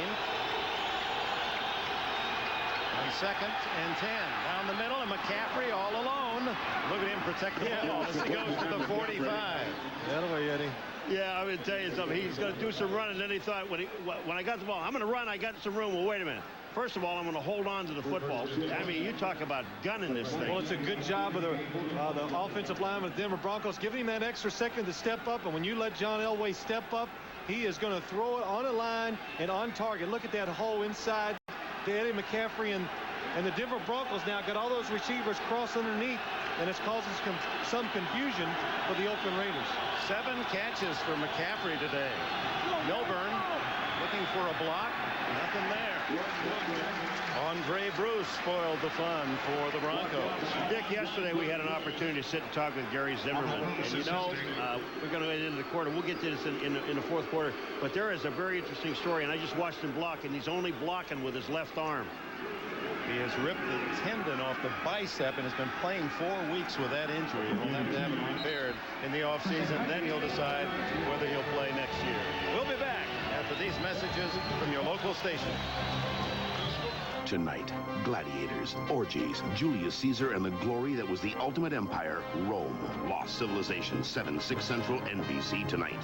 And second and 10 down the middle, and McCaffrey all alone. Look at him protect the ball as he goes to the 45. That way, Eddie. Yeah, I'm going to tell you something. He's going to do some running. Then he thought, when I got the ball, I'm going to run. I got some room. Well, wait a minute. First of all, I'm going to hold on to the football. I mean, you talk about gunning this thing. Well, it's a good job of the offensive lineman of the Denver Broncos, giving him that extra second to step up. And when you let John Elway step up, he is going to throw it on a line and on target. Look at that hole inside. Eddie McCaffrey and the Denver Broncos now got all those receivers cross underneath, and it's causing some confusion for the Oakland Raiders. 7 catches for McCaffrey today. Milburn looking for a block. Nothing there. Andre Bruce spoiled the fun for the Broncos. Dick, yesterday we had an opportunity to sit and talk with Gary Zimmerman. And you know, we're going to get into the quarter. We'll get to this in the fourth quarter. But there is a very interesting story, and I just watched him block, and he's only blocking with his left arm. He has ripped the tendon off the bicep and has been playing 4 weeks with that injury. He'll have to have it repaired in the offseason. Then he'll decide whether he'll play next year. We'll be back after these messages from your local station. Tonight, gladiators, orgies, Julius Caesar, and the glory that was the ultimate empire, Rome. Lost Civilization, 7, 6 Central, NBC tonight.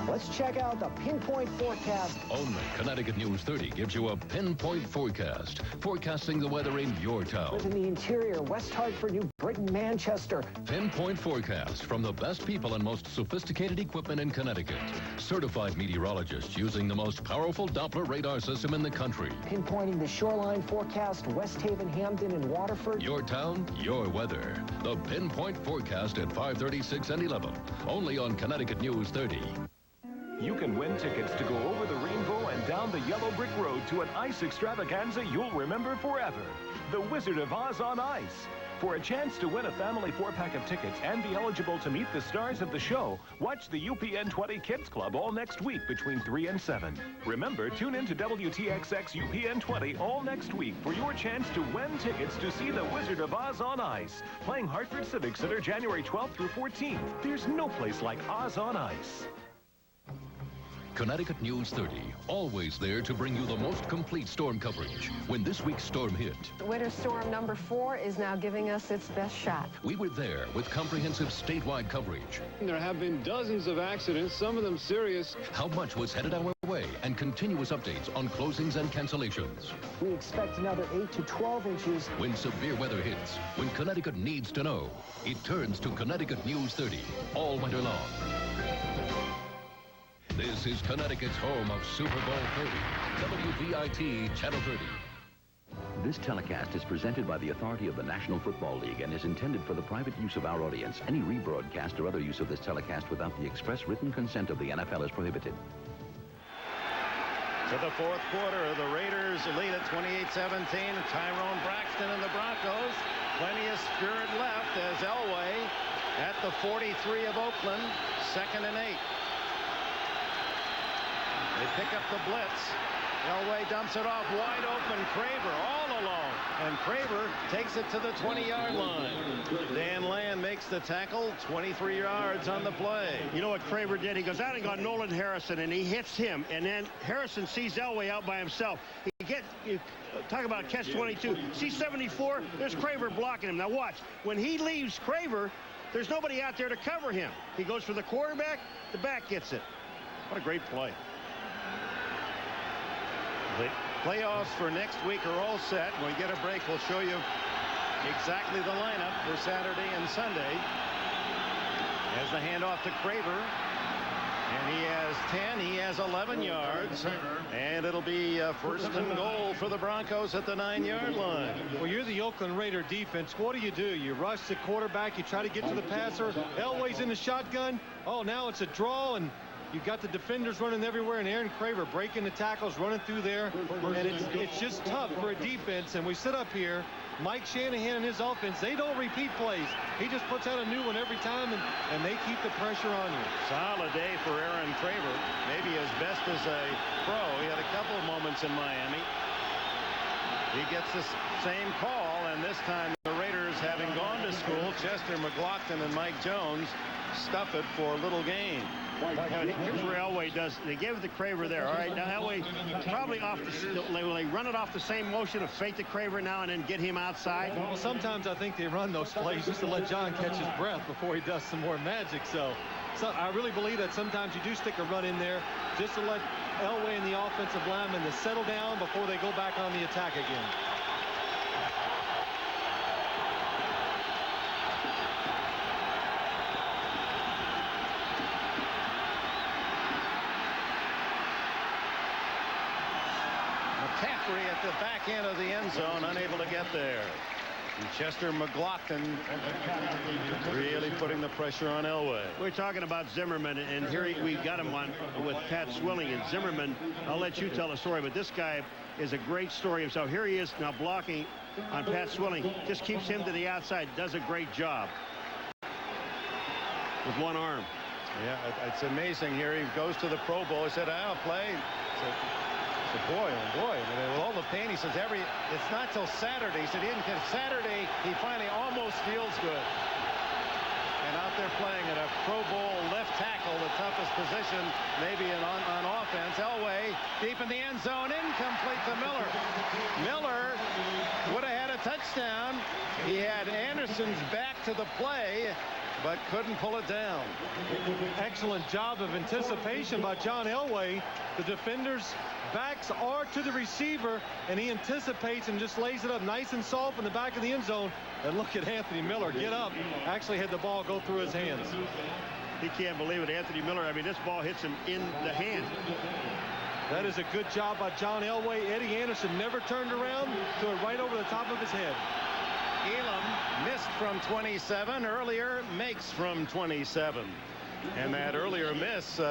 Let's check out the pinpoint forecast. Only Connecticut News 30 gives you a pinpoint forecast, forecasting the weather in your town. Live in the interior, West Hartford, New Britain, Manchester. Pinpoint forecast from the best people and most sophisticated equipment in Connecticut. Certified meteorologists using the most powerful Doppler radar system in the country. Pinpointing the shoreline forecast, West Haven, Hamden, and Waterford. Your town, your weather. The pinpoint forecast at 5:36 and 11. Only on Connecticut News 30. You can win tickets to go over the rainbow and down the yellow brick road to an ice extravaganza you'll remember forever. The Wizard of Oz on Ice. For a chance to win a family 4-pack of tickets and be eligible to meet the stars of the show, watch the UPN 20 Kids Club all next week between 3 and 7. Remember, tune in to WTXX UPN 20 all next week for your chance to win tickets to see the Wizard of Oz on Ice. Playing Hartford Civic Center January 12th through 14th. There's no place like Oz on Ice. Connecticut News 30, always there to bring you the most complete storm coverage. When this week's storm hit, Winter storm number 4 is now giving us its best shot. we were there with comprehensive statewide coverage. There have been dozens of accidents, some of them serious. How much was headed our way, and continuous updates on closings and cancellations. We expect another 8 to 12 inches. When severe weather hits, when Connecticut needs to know, it turns to Connecticut News 30 all winter long. This is Connecticut's home of Super Bowl 30, WVIT Channel 30. This telecast is presented by the authority of the National Football League and is intended for the private use of our audience. Any rebroadcast or other use of this telecast without the express written consent of the NFL is prohibited. To the fourth quarter, the Raiders lead at 28-17. Tyrone Braxton and the Broncos. Plenty of spirit left as Elway at the 43 of Oakland, 2nd and 8. They pick up the blitz. Elway dumps it off wide open. Craver all alone. and Craver takes it to the 20-yard line. Dan Land makes the tackle, 23 yards on the play. You know what Craver did? He goes out and got Nolan Harrison, and he hits him, and then Harrison sees Elway out by himself. Talk about catch-22. See 74? There's Craver blocking him. Now watch. When he leaves Craver, there's nobody out there to cover him. He goes for the quarterback. The back gets it. What a great play. The playoffs for next week are all set. When we get a break, we'll show you exactly the lineup for Saturday and Sunday. As the handoff to Craver. And he has 10. He has 11 yards. And it'll be first and goal for the Broncos at the 9-yard line. Well, you're the Oakland Raider defense. What do? You rush the quarterback. You try to get to the passer. Elway's in the shotgun. Oh, now it's a draw, and you've got the defenders running everywhere, and Aaron Craver breaking the tackles, running through there. And it's just tough for a defense. And we sit up here. Mike Shanahan and his offense, they don't repeat plays. He just puts out a new one every time, and they keep the pressure on you. Solid day for Aaron Craver. Maybe his best as a pro. He had a couple of moments in Miami. He gets the same call, and this time the Raiders, having gone to school, Chester McLaughlin and Mike Jones stuff it for little gain. Here's where Elway does. They gave it to Craver there. All right, now Elway probably off the. They run it off the same motion of fake to Craver now and then get him outside. Well, sometimes I think they run those plays just to let John catch his breath before he does some more magic. So I really believe that sometimes you do stick a run in there just to let Elway and the offensive linemen to settle down before they go back on the attack again. At the back end of the end zone, unable to get there. And Chester McLaughlin really putting the pressure on Elway. We're talking about Zimmerman, and here we got him on with Pat Swilling. And Zimmerman, I'll let you tell the story, but this guy is a great story himself. Here he is now blocking on Pat Swilling. Just keeps him to the outside. Does a great job with one arm. Yeah, it's amazing. Here he goes to the Pro Bowl. He said, I'll play. Boy, oh boy, with all the pain, he says it's not till Saturday. He said he didn't get Saturday. He finally almost feels good. And out there playing at a Pro Bowl left tackle, the toughest position maybe on offense. Elway deep in the end zone, incomplete to Miller. Miller would have had a touchdown. He had Anderson's back to the play, but couldn't pull it down. Excellent job of anticipation by John Elway. The defenders' backs are to the receiver, and he anticipates and just lays it up nice and soft in the back of the end zone. And look at Anthony Miller get up. Actually had the ball go through his hands. He can't believe it. Anthony Miller, I mean, this ball hits him in the hand. That is a good job by John Elway. Eddie Anderson never turned around, threw it right over the top of his head. Elam missed from 27. Earlier makes from 27. And that earlier miss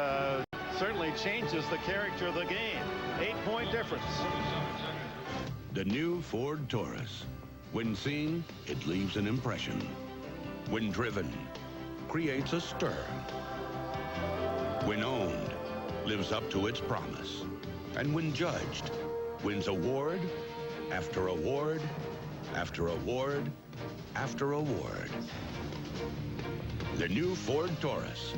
certainly changes the character of the game. 8-point difference. The new Ford Taurus. When seen, it leaves an impression. When driven, creates a stir. When owned, lives up to its promise. And when judged, wins award after award after award after award. The new Ford Taurus,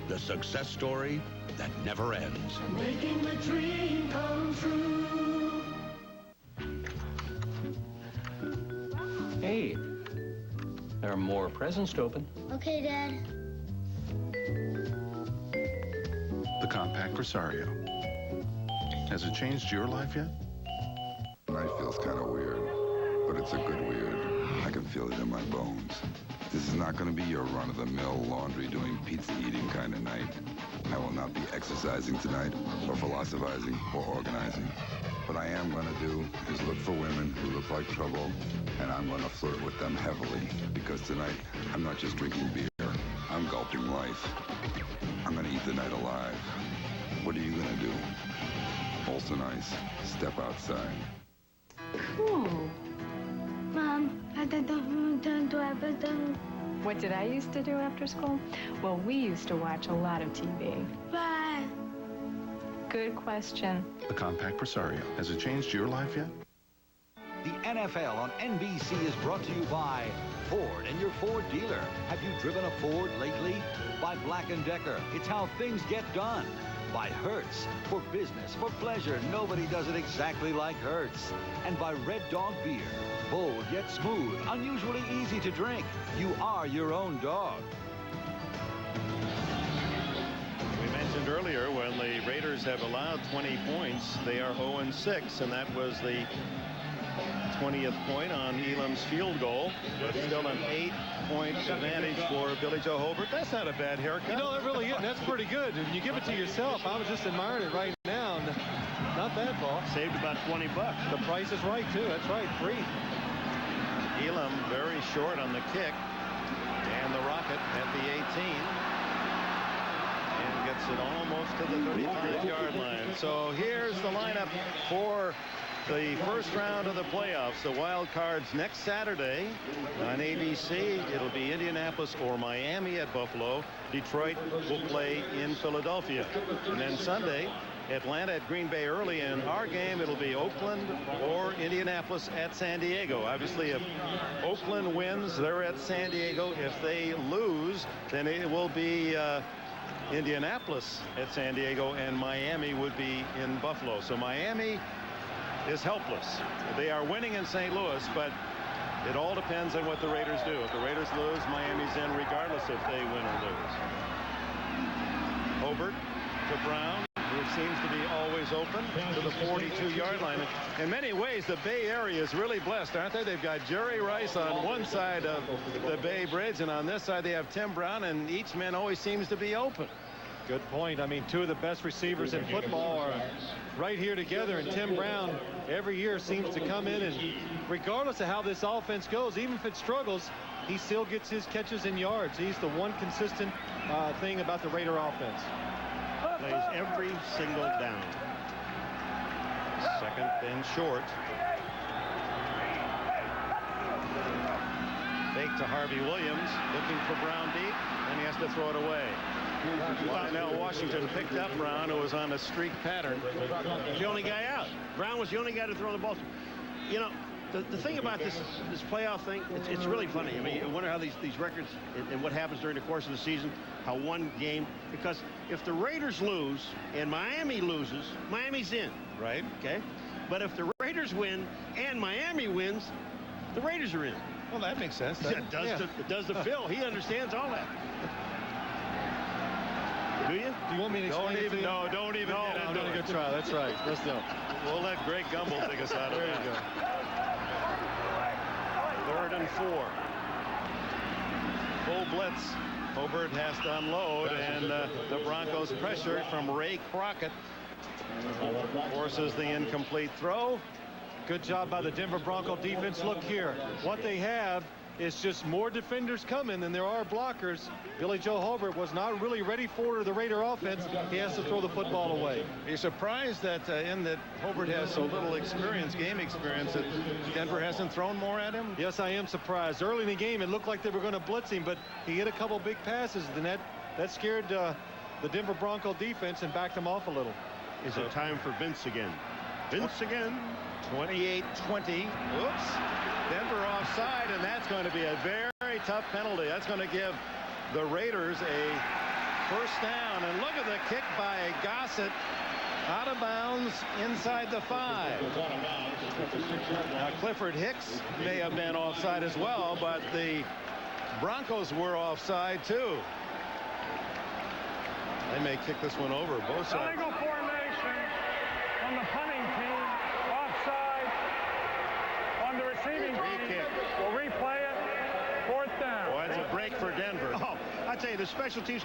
the success story that never ends. Making the dream come true. Hey, there are more presents to open. Okay, Dad. The compact Presario. Has it changed your life yet? Night feels kind of weird, but it's a good weird. I can feel it in my bones. This is not going to be your run-of-the-mill laundry doing pizza eating kind of night. I will not be exercising tonight or philosophizing or organizing. What I am going to do is look for women who look like trouble, and I'm going to flirt with them heavily, because tonight I'm not just drinking beer, I'm gulping life. I'm going to eat the night alive. What are you going to do? Also nice, step outside. Cool. Mom, what did I used to do after school? Well, we used to watch a lot of TV. Bye. Good question. The compact Presario. Has it changed your life yet? The NFL on NBC is brought to you by Ford and your Ford dealer. Have you driven a Ford lately? By Black & Decker. It's how things get done. By Hertz. For business, for pleasure, nobody does it exactly like Hertz. And by Red Dog Beer. Bold yet smooth, unusually easy to drink. You are your own dog. We mentioned earlier when the Raiders have allowed 20 points, they are 0-6, and that was the 20th point on Elam's field goal, but still an 8-point advantage for Billy Joe Hobart. That's not a bad haircut. You know, it really is. That's pretty good. If you give it to yourself, I was just admiring it right now. Not bad, Paul. Saved about 20 bucks. The price is right, too. That's right, free. Elam very short on the kick, and the rocket at the 18. And gets it almost to the 35-yard line. So here's the lineup for the first round of the playoffs. The wild cards next Saturday on ABC. It'll be Indianapolis or Miami at Buffalo. Detroit will play in Philadelphia. And then Sunday, Atlanta at Green Bay early. In our game, it'll be Oakland or Indianapolis at San Diego. Obviously, if Oakland wins, they're at San Diego. If they lose, then it will be Indianapolis at San Diego, and Miami would be in Buffalo. So Miami is helpless. They are winning in St. Louis, but it all depends on what the Raiders do. If the Raiders lose, Miami's in regardless if they win or lose. Hobart to Brown, who seems to be always open to the 42-yard line. In many ways, the Bay Area is really blessed, aren't they? They've got Jerry Rice on one side of the Bay Bridge, and on this side they have Tim Brown, and each man always seems to be open. Good point. I mean, two of the best receivers in football are right here together, and Tim Brown every year seems to come in, and regardless of how this offense goes, even if it struggles, he still gets his catches and yards. He's the one consistent thing about the Raider offense. Plays every single down. Second and short. Fake to Harvey Williams, looking for Brown deep, and he has to throw it away. Lionel Washington picked up Brown, who was on a streak pattern. The only guy out. Brown was the only guy to throw the ball. You know, the thing about this playoff thing, it's really funny. I mean, you wonder how these records and what happens during the course of the season, how one game, because if the Raiders lose and Miami loses, Miami's in. Right. Okay. But if the Raiders win and Miami wins, the Raiders are in. Well, that makes sense. It does to Phil. He understands all that. Do you? Do you want me to explain it to you? No, don't even. No, I'm going to go try. That's right. Let's go. We'll let Greg Gumbel take us out of there. There You go. 3rd and 4. Full blitz. Hobart has to unload, and the Broncos pressure from Ray Crockett forces the incomplete throw. Good job by the Denver Bronco defense. Look here. What they have is just more defenders coming than there are blockers. Billy Joe Hobart was not really ready for the Raider offense. He has to throw the football away. Are you surprised that in that Hobart has so little experience, game experience, that Denver hasn't thrown more at him? Yes, I am surprised. Early in the game, it looked like they were going to blitz him, but he hit a couple big passes, and that scared the Denver Bronco defense and backed them off a little. Is it time for Vince again? Vince again. 28-20. Oops. Denver offside, and that's going to be a very tough penalty. That's going to give the Raiders a first down. And look at the kick by Gossett. Out of bounds inside the 5. Now, Clifford Hicks may have been offside as well, but the Broncos were offside too. They may kick this one over. Both sides. Illegal formation on the punting team. Offside on the receiving team. We'll replay it. 4th down. Boy, it's a break for Denver. Oh, I tell you, the special teams.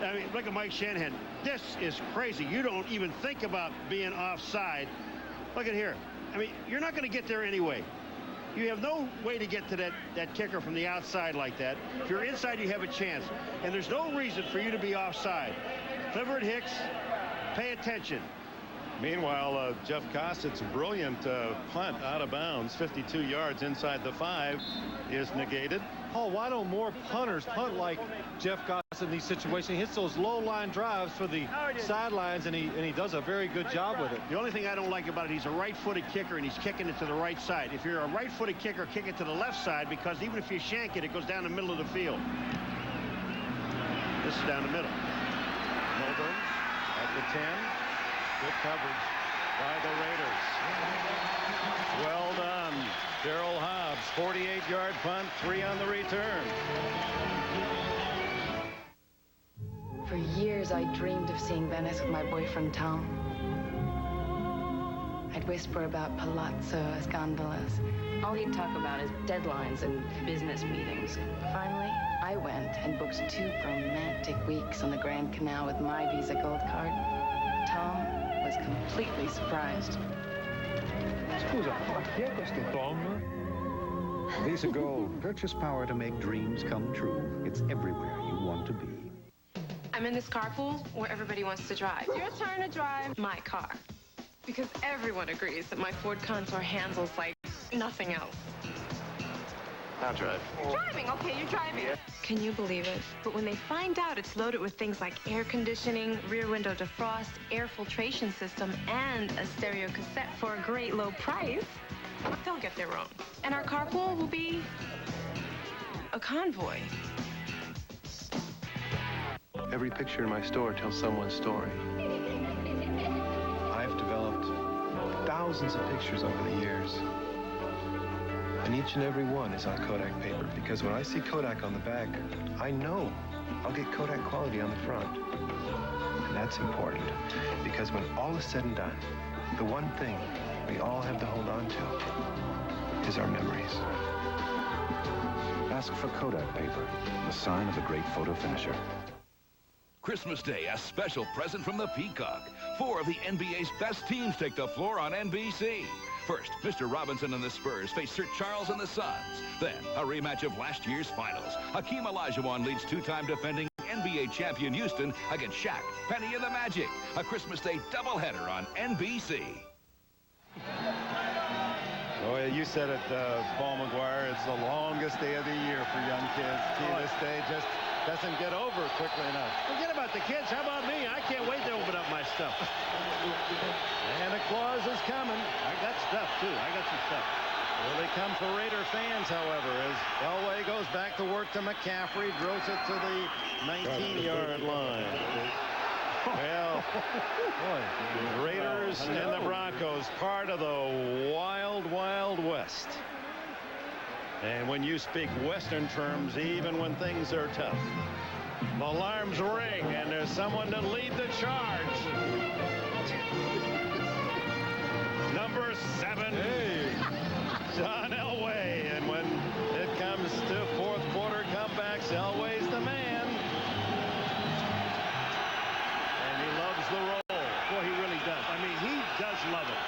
I mean, look at Mike Shanahan. This is crazy. You don't even think about being offside. Look at here. I mean, you're not going to get there anyway. You have no way to get to that kicker from the outside like that. If you're inside, you have a chance. And there's no reason for you to be offside. Clifford Hicks, pay attention. Meanwhile, Jeff Cossett's brilliant punt out of bounds, 52 yards inside the 5, is negated. Oh, why don't more punters punt like Jeff Goss in these situations? He hits those low line drives for the sidelines, and he does a very good job with it. The only thing I don't like about it, he's a right-footed kicker, and he's kicking it to the right side. If you're a right-footed kicker, kick it to the left side, because even if you shank it, it goes down the middle of the field. This is down the middle. Milburn at the 10. Good coverage by the Raiders. Well done. Darryl Hobbs, 48-yard punt, 3 on the return. For years, I dreamed of seeing Venice with my boyfriend, Tom. I'd whisper about palazzos, gondolas. All he'd talk about is deadlines and business meetings. Finally, I went and booked 2 romantic weeks on the Grand Canal with my Visa Gold card. Tom was completely surprised. Scusa, ma chi è questo Tom? Visa Gold. Purchase power to make dreams come true. It's everywhere you want to be. I'm in this carpool where everybody wants to drive. Your turn to drive my car. Because everyone agrees that my Ford Contour handles like nothing else. I'll drive. Driving, okay, you're driving. Yeah. Can you believe it? But when they find out it's loaded with things like air conditioning, rear window defrost, air filtration system, and a stereo cassette for a great low price, they'll get their own. And our carpool will be a convoy. Every picture in my store tells someone's story. I've developed thousands of pictures over the years. And each and every one is on Kodak paper, because when I see Kodak on the back, I know I'll get Kodak quality on the front. And that's important, because when all is said and done, the one thing we all have to hold on to is our memories. Ask for Kodak paper, the sign of a great photo finisher. Christmas Day, a special present from the Peacock. 4 of the NBA's best teams take the floor on NBC. First, Mr. Robinson and the Spurs face Sir Charles and the Suns. Then, a rematch of last year's finals. Hakeem Olajuwon leads 2-time defending NBA champion Houston against Shaq, Penny, and the Magic. A Christmas Day doubleheader on NBC. Oh, yeah, you said it, Paul McGuire. It's the longest day of the year for young kids. This day just doesn't get over quickly enough. Forget about the kids. How about me? I can't wait to open up my stuff. And the clause is coming. I got stuff, too. I got some stuff. Will they come for Raider fans, however, as Elway goes back to work to McCaffrey, drills it to the 19-yard line. Well, the Raiders and the Broncos, part of the wild, wild West. And when you speak Western terms, even when things are tough, the alarms ring, and there's someone to lead the charge. Number 7, John Elway. And when it comes to fourth quarter comebacks, Elway's the man. And he loves the roll. Boy, he really does. I mean, he does love it.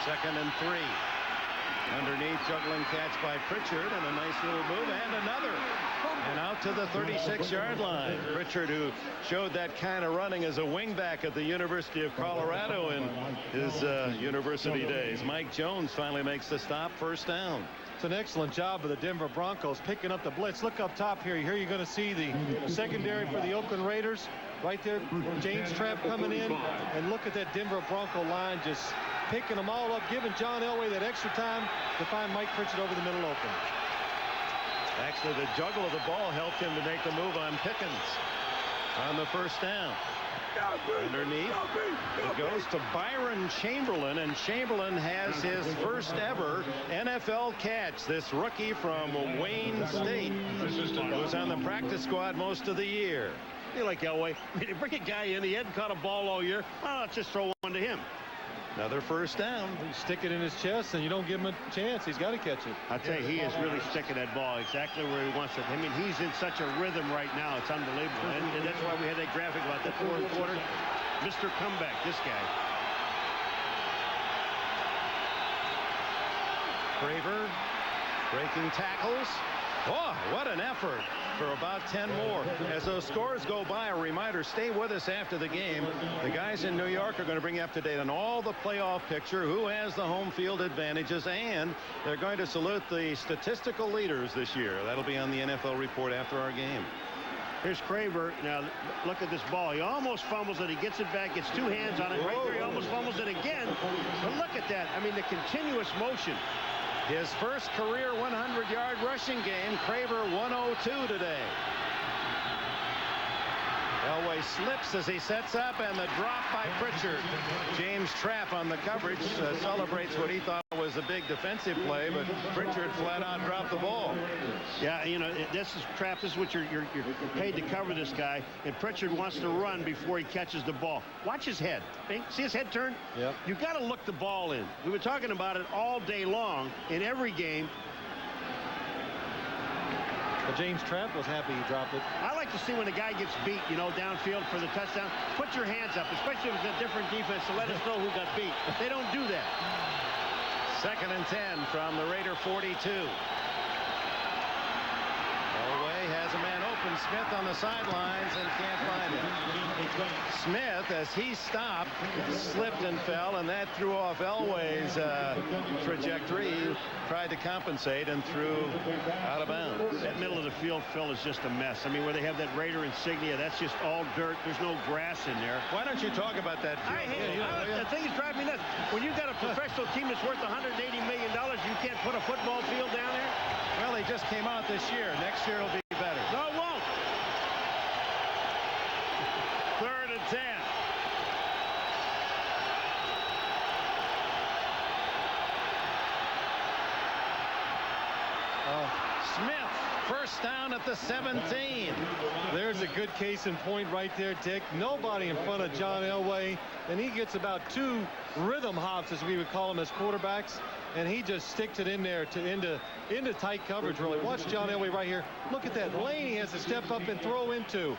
2nd and 3. Underneath, juggling catch by Pritchard, and a nice little move, and another. And out to the 36-yard line. Pritchard, who showed that kind of running as a wingback at the University of Colorado in his university days. Mike Jones finally makes the stop, 1st down. It's an excellent job of the Denver Broncos picking up the blitz. Look up top here. Here you're going to see the secondary for the Oakland Raiders. Right there, James Trapp coming in. And look at that Denver Bronco line just picking them all up, giving John Elway that extra time to find Mike Pritchard over the middle open. Actually, the juggle of the ball helped him to make the move on Pickens on the 1st down. Underneath, it goes to Byron Chamberlain, and Chamberlain has his first ever NFL catch. This rookie from Wayne State, who's on the practice squad most of the year. You like Elway. I mean, bring a guy in, he hadn't caught a ball all year. Oh, let's just throw one to him. Another 1st down. You stick it in his chest and you don't give him a chance. He's got to catch it. I tell you, he is really sticking that ball exactly where he wants it. I mean, he's in such a rhythm right now. It's unbelievable. And that's why we had that graphic about that 4th quarter. Mr. Comeback, this guy. Braver breaking tackles. Oh, what an effort for about 10 more. As those scores go by, a reminder, stay with us after the game. The guys in New York are going to bring you up to date on all the playoff picture, who has the home field advantages, and they're going to salute the statistical leaders this year. That'll be on the NFL report after our game. Here's Craver. Now, look at this ball. He almost fumbles it. He gets it back, gets two hands on it. Right there, he almost fumbles it again. But look at that. I mean, the continuous motion. His first career 100-yard rushing game. Craver 102 today. Elway slips as he sets up, and the drop by Pritchard. James Trapp on the coverage celebrates what he thought was a big defensive play, but Pritchard flat out dropped the ball. Yeah, you know, this is Trapp. This is what you're paid to cover this guy, and Pritchard wants to run before he catches the ball. Watch his head. See his head turn? Yep. You got to look the ball in. We were talking about it all day long in every game. But James Trapp was happy he dropped it. I like to see when a guy gets beat, you know, downfield for the touchdown. Put your hands up, especially if it's a different defense, to let us know who got beat. They don't do that. 2nd and 10 from the Raider 42. Elway has a man open. Smith on the sidelines and can't find him. Smith, as he stopped, slipped and fell, and that threw off Elway's trajectory. He tried to compensate and threw out of bounds. That middle of the field, Phil, is just a mess. I mean, where they have that Raider insignia, that's just all dirt. There's no grass in there. Why don't you talk about that? The thing is driving me nuts. When you've got a professional team that's worth $180 million, you can't put a football field down there? Well, he just came out this year. Next year will be better. No, it won't. 3rd and 10. Smith, first down at the 17. There's a good case in point right there, Dick. Nobody in front of John Elway, and he gets about 2 rhythm hops, as we would call them as quarterbacks, and he just sticks it in there into tight coverage, really. Watch John Elway right here. Look at that lane he has to step up and throw into.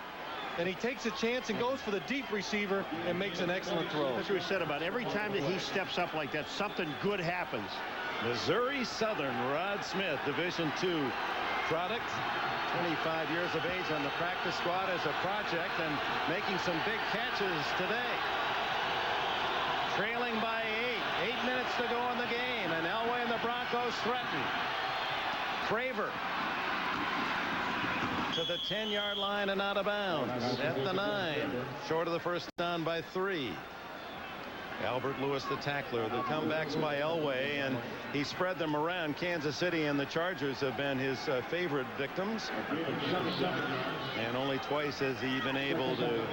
And he takes a chance and goes for the deep receiver and makes an excellent throw. That's what we said about every time that he steps up like that, something good happens. Missouri Southern, Rod Smith, Division II product. 25 years of age on the practice squad as a project and making some big catches today. Trailing by 8. 8 minutes to go in the game, and Elway and the Broncos threaten. Craver to the 10-yard line and out of bounds at the 9. Short of the first down by 3. Albert Lewis, the tackler. The comebacks by Elway, and he spread them around. Kansas City and the Chargers have been his favorite victims. And only twice has he been able to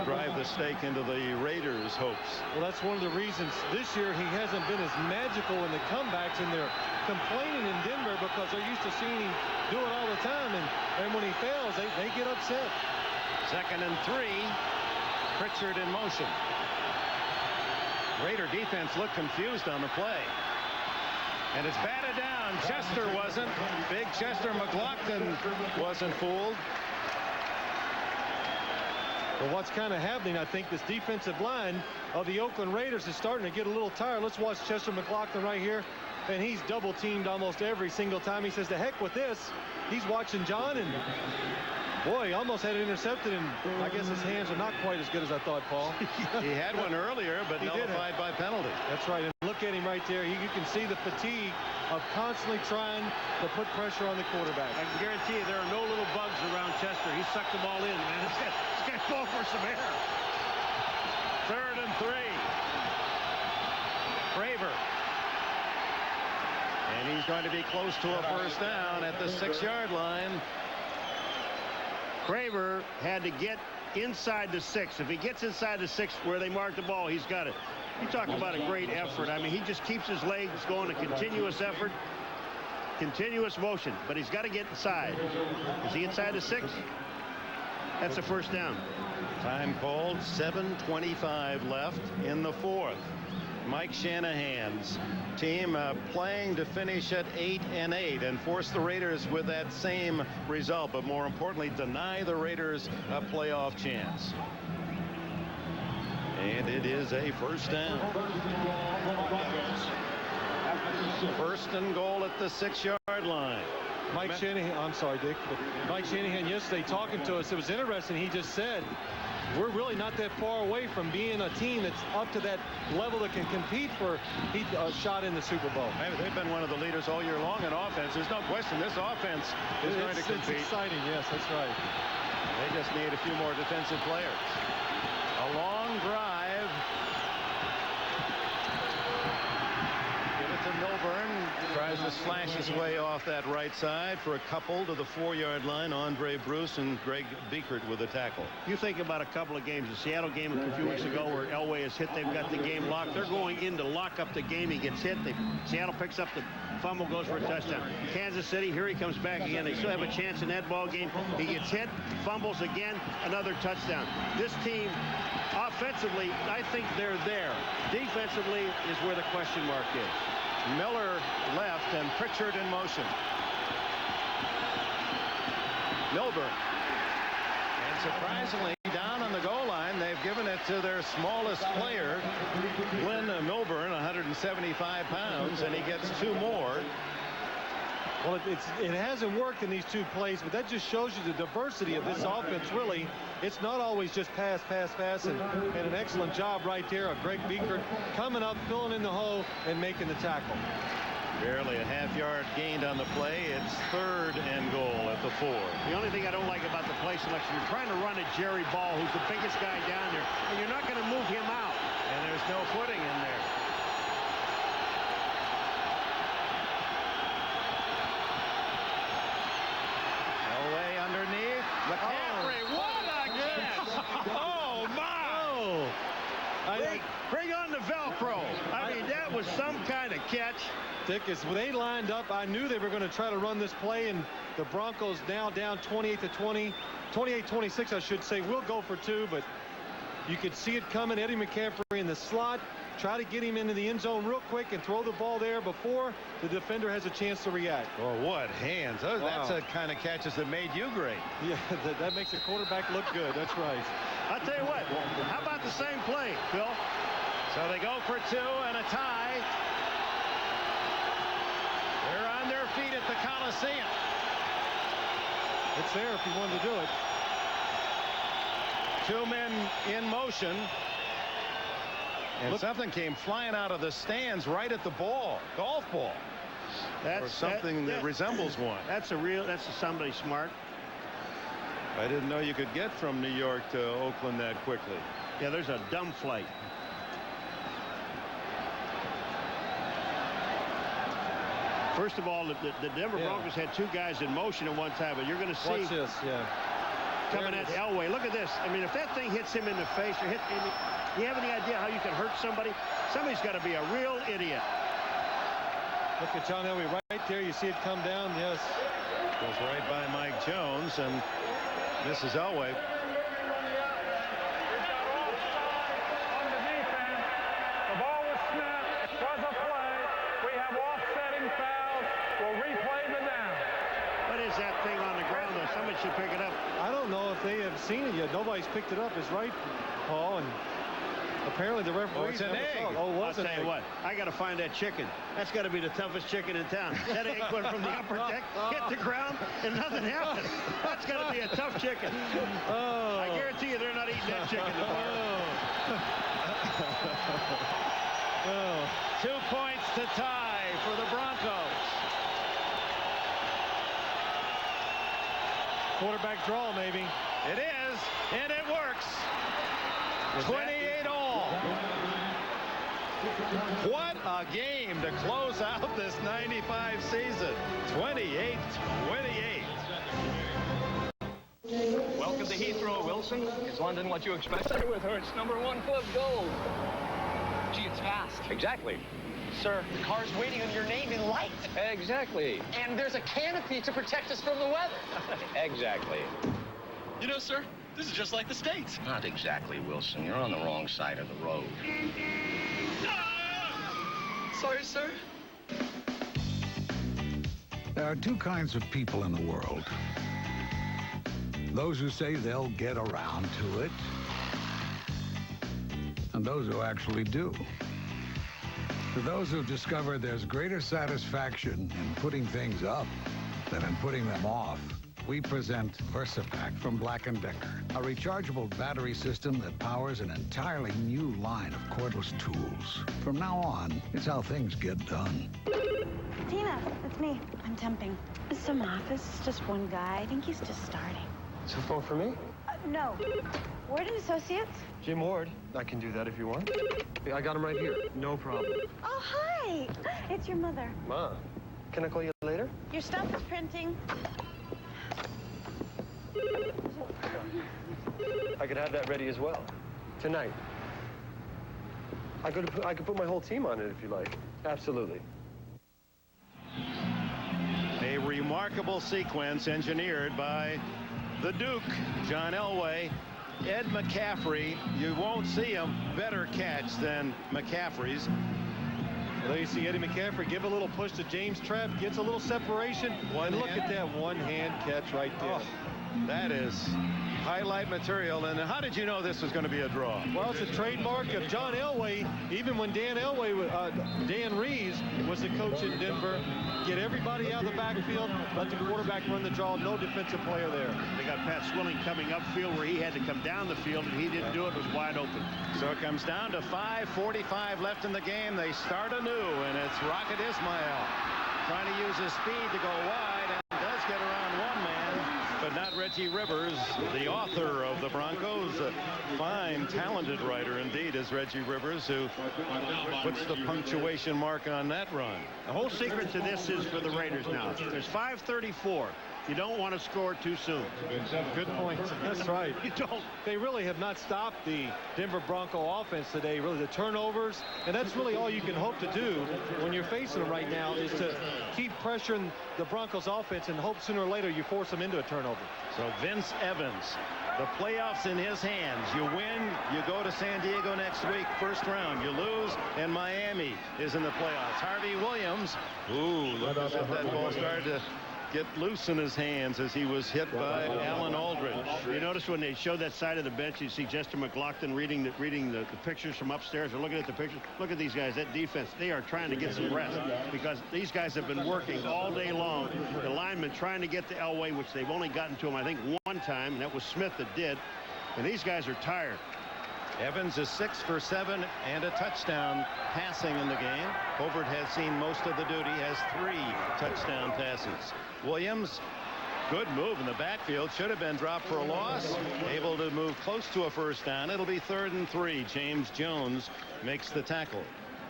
drive the stake into the Raiders' hopes. Well, that's one of the reasons this year he hasn't been as magical in the comebacks, and they're complaining in Denver because they're used to seeing him do it all the time. And when he fails, they get upset. 2nd and 3. Pritchard in motion. Raider defense looked confused on the play. And it's batted down. Chester wasn't. Big Chester McLaughlin wasn't fooled. But what's kind of happening, I think, this defensive line of the Oakland Raiders is starting to get a little tired. Let's watch Chester McLaughlin right here. And he's double teamed almost every single time. He says, to heck with this. He's watching John, and boy, he almost had it intercepted, and I guess his hands are not quite as good as I thought, Paul. He had one earlier, but nullified by penalty. That's right. And look at him right there. You can see the fatigue of constantly trying to put pressure on the quarterback. I can guarantee you there are no little bugs around Chester. He sucked them all in, man. This guy's going for some air. 3rd and 3. Craver. And he's going to be close to a first down at the 6-yard line. Craver had to get inside the 6. If he gets inside the 6 where they mark the ball, he's got it. You talk about a great effort. I mean, he just keeps his legs going, a continuous effort, continuous motion, but he's got to get inside. Is he inside the 6? That's a first down. Time called. 7:25 left in the 4th. Mike Shanahan's team playing to finish at 8-8 and force the Raiders with that same result, but more importantly, deny the Raiders a playoff chance. And it is a first down. 1st and goal at the 6-yard line. Mike Shanahan, I'm sorry, Dick, but Mike Shanahan yesterday talking to us, it was interesting. He just said, we're really not that far away from being a team that's up to that level that can compete for a shot in the Super Bowl. They've been one of the leaders all year long in offense. There's no question this offense is going to compete. It's exciting, yes, that's right. They just need a few more defensive players. A long drive. Give it to Milburn. Tries to slash his way off that right side for a couple to the 4-yard line. Andre Bruce and Greg Biekert with a tackle. You think about a couple of games. The Seattle game a few weeks ago where Elway is hit. They've got the game locked. They're going in to lock up the game. He gets hit. Seattle picks up the fumble, goes for a touchdown. Kansas City, here he comes back again. They still have a chance in that ball game. He gets hit, fumbles again, another touchdown. This team, offensively, I think they're there. Defensively is where the question mark is. Miller left and Pritchard in motion. Milburn. And surprisingly, down on the goal line, they've given it to their smallest player, Glenn Milburn, 175 pounds, and he gets 2 more. Well, it hasn't worked in these 2 plays, but that just shows you the diversity of this offense, really. It's not always just pass, and an excellent job right there of Greg Biekert coming up, filling in the hole, and making the tackle. Barely a half-yard gained on the play. It's 3rd and goal at the 4. The only thing I don't like about the play selection, you're trying to run at Jerry Ball, who's the biggest guy down there, and you're not going to move him out. And there's no footing in there. Elway underneath. McCaffrey, what a catch! Oh, my! Bring on the Velcro. I mean, that was some kind of catch. Dick, as they lined up, I knew they were going to try to run this play, and the Broncos now down 28-20, 28-26, I should say. We'll go for 2, but you could see it coming. Eddie McCaffrey in the slot. Try to get him into the end zone real quick and throw the ball there before the defender has a chance to react. Oh, what hands. Oh, wow. That's the kind of catches that made you great. Yeah, that makes a quarterback look good. That's right. I'll tell you what. How about the same play, Phil? So they go for 2 and a tie. They're on their feet at the Coliseum. It's there if you wanted to do it. 2 men in motion. And something came flying out of the stands right at the ball. Golf ball. Or something that resembles one. That's somebody smart. I didn't know you could get from New York to Oakland that quickly. Yeah, there's a dumb flight. First of all, the Denver Broncos had 2 guys in motion at one time, but you're going to see. Watch this, coming at Elway. Look at this. I mean, if that thing hits him in the face or do you have any idea how you can hurt somebody? Somebody's got to be a real idiot. Look at John Elway right there. You see it come down. Yes. Goes right by Mike Jones and misses Elway. On the defense, the ball was snapped. It was a play. We have offsetting fouls. We'll replay the down. What is that thing on the ground, though? Somebody should pick it up. I don't know if they have seen it yet. Nobody's picked it up. It's right, Paul, and apparently the referee. It's an egg. Oh, I'll tell you what. I got to find that chicken. That's got to be the toughest chicken in town. That egg went from the upper deck, hit the ground, and nothing happened. That's got to be a tough chicken. Oh. I guarantee you they're not eating that chicken tomorrow. Oh. 2 points to tie for the Broncos. Quarterback draw, maybe. It is, and it works. 28 all. What a game to close out this 95 season. 28-28. Welcome to Heathrow, Wilson. Is London what you expected? With Hertz #1 club gold. Gee, it's fast. Exactly. Sir, the car's waiting on your name in light. Exactly. And there's a canopy to protect us from the weather. Exactly. You know, sir, this is just like the States. Not exactly, Wilson. You're on the wrong side of the road. Sorry, sir. There are 2 kinds of people in the world. Those who say they'll get around to it, and those who actually do. For those who've discovered there's greater satisfaction in putting things up Then in putting them off, we present VersaPack from Black & Decker, a rechargeable battery system that powers an entirely new line of cordless tools. From now on, it's how things get done. Tina, it's me. I'm temping. Some office, just one guy. I think he's just starting. Is the phone for me? No. Ward and Associates? Jim Ward. I can do that if you want. I got him right here. No problem. Oh, hi. It's your mother. Ma, can I call you later? Your stuff is printing. I could have that ready as well. Tonight. I could put my whole team on it if you like. Absolutely. A remarkable sequence engineered by the Duke, John Elway. Ed McCaffrey, you won't see a better catch than McCaffrey's. There you see Eddie McCaffrey give a little push to James Trapp, gets a little separation. And look at that one-hand catch right there. Oh, that is highlight material. And how did you know this was going to be a draw? Well, it's a trademark of John Elway. Even when Dan Reeves was the coach in Denver, get everybody out of the backfield, let the quarterback run the draw, no defensive player there. They got Pat Swilling coming upfield where he had to come down the field, and he didn't do it. It was wide open. So it comes down to 5:45 left in the game. They start anew, and it's Rocket Ismail trying to use his speed to go wide, and does get around one man, but not Reggie Rivers, the author of the Broncos. A fine, talented writer indeed is Reggie Rivers, who puts the punctuation mark on that run. The whole secret to this is for the Raiders now. There's 5:34. You don't want to score too soon. Good point. That's right. You don't. They really have not stopped the Denver Bronco offense today. Really, the turnovers, and that's really all you can hope to do when you're facing them right now, is to keep pressuring the Broncos offense and hope sooner or later you force them into a turnover. So Vince Evans, the playoffs in his hands. You win, you go to San Diego next week, first round. You lose, and Miami is in the playoffs. Harvey Williams, look as if that ball started to get loose in his hands as he was hit by Alan Aldridge. You notice when they show that side of the bench, you see Jester McLaughlin reading the pictures from upstairs. They're looking at the pictures. Look at these guys, that defense. They are trying to get some rest because these guys have been working all day long. The linemen trying to get to Elway, which they've only gotten to him, I think, one time, and that was Smith that did. And these guys are tired. Evans is 6 for 7 and a touchdown passing in the game. Hobart has seen most of the duty, has 3 touchdown passes. Williams, good move in the backfield, should have been dropped for a loss, able to move close to a first down. It'll be 3rd and 3. James Jones makes the tackle.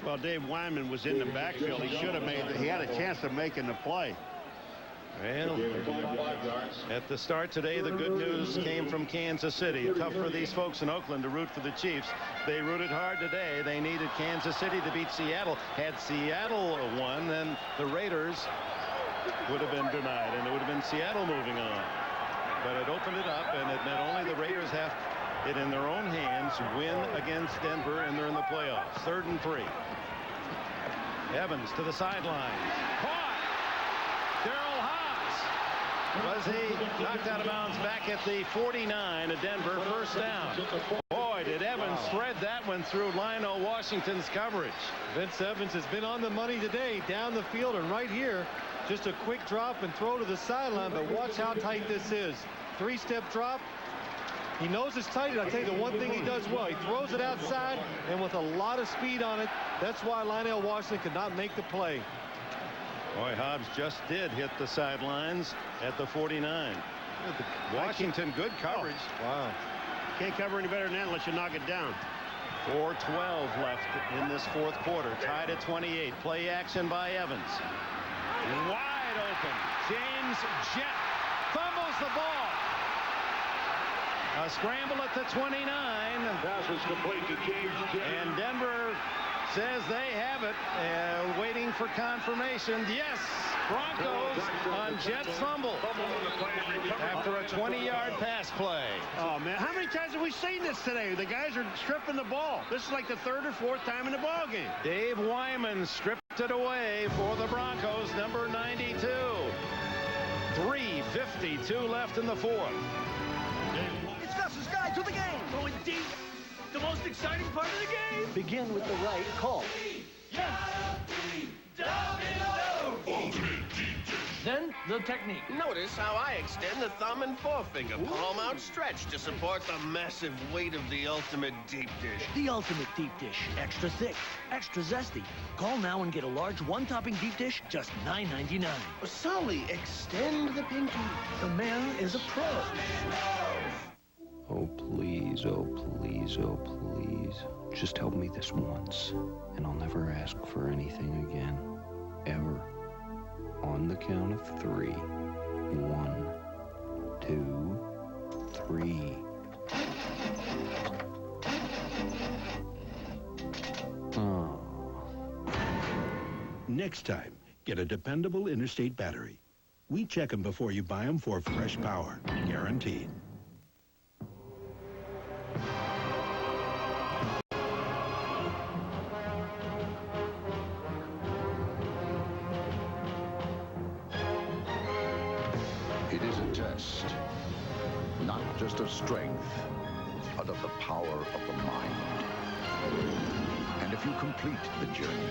Well, Dave Wyman was in the backfield. He should have made he had a chance of making the play. Well, at the start today, the good news came from Kansas City. Tough for these folks in Oakland to root for the Chiefs. They rooted hard today. They needed Kansas City to beat Seattle. Had Seattle won, then the Raiders would have been denied, and it would have been Seattle moving on. But it opened it up, and it meant only the Raiders have it in their own hands, win against Denver, and they're in the playoffs. 3rd and 3. Evans to the sideline. Caught! Darryl Hobbs. Was he knocked out of bounds back at the 49 of Denver, first down. Boy, did Evans thread that one through Lionel Washington's coverage. Vince Evans has been on the money today, down the field and right here. Just a quick drop and throw to the sideline, but watch how tight this is. 3-step drop. He knows it's tight, and I'll tell you the one thing he does well. He throws it outside, and with a lot of speed on it. That's why Lionel Washington could not make the play. Boy, Hobbs just did hit the sidelines at the 49. Washington, good coverage. Oh, wow. Can't cover any better than that unless you knock it down. 4:12 left in this 4th quarter. Tied at 28. Play action by Evans. Wide open. James Jett fumbles the ball. A scramble at the 29. Pass is complete to James Jett. And Denver says they have it. Waiting for confirmation. Yes, Broncos on Jett's fumble after a 20-yard pass play. Oh, man, how many times have we seen this today? The guys are stripping the ball. This is like the 3rd or 4th time in the ball game. Dave Wyman stripped it away for the Broncos, number 92. 3:52 left in the 4th. It's Gus's Guide to the Game. Going deep. The most exciting part of the game. Begin with the right call. Yes. Ultimate Deep Dish. Then the technique. Notice how I extend the thumb and forefinger, palm outstretched to support the massive weight of the ultimate deep dish. The ultimate deep dish. Extra thick, extra zesty. Call now and get a large one-topping deep dish, just $9.99. Sully, extend the pinky. The man is a pro. Oh, please, oh, please, oh, please. Just help me this once, and I'll never ask for anything again. Ever. On the count of 3. 1, 2, 3. Oh. Next time, get a dependable Interstate battery. We check them before you buy them for fresh power. Guaranteed. It is a test, not just of strength, but of the power of the mind. And if you complete the journey,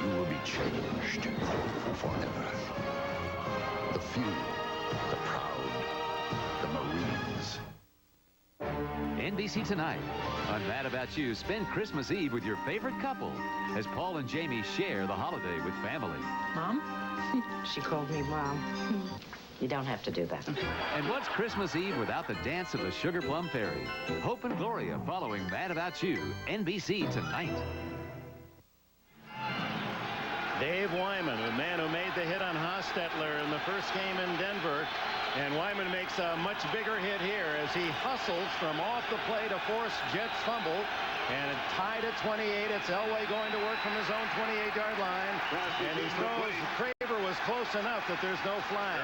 you will be changed forever. The few, the proud, the Marines. NBC tonight. On Mad About You, spend Christmas Eve with your favorite couple as Paul and Jamie share the holiday with family. Mom? She called me Mom. You don't have to do that. And what's Christmas Eve without the dance of the Sugar Plum Fairy? Hope and Gloria following Mad About You, NBC tonight. Dave Wyman, the man who made the hit on Hostetler in the first game in Denver. And Wyman makes a much bigger hit here as he hustles from off the play to force Jets' fumble. And tied at 28. It's Elway going to work from his own 28-yard line. And he throws. Craver was close enough that there's no flag.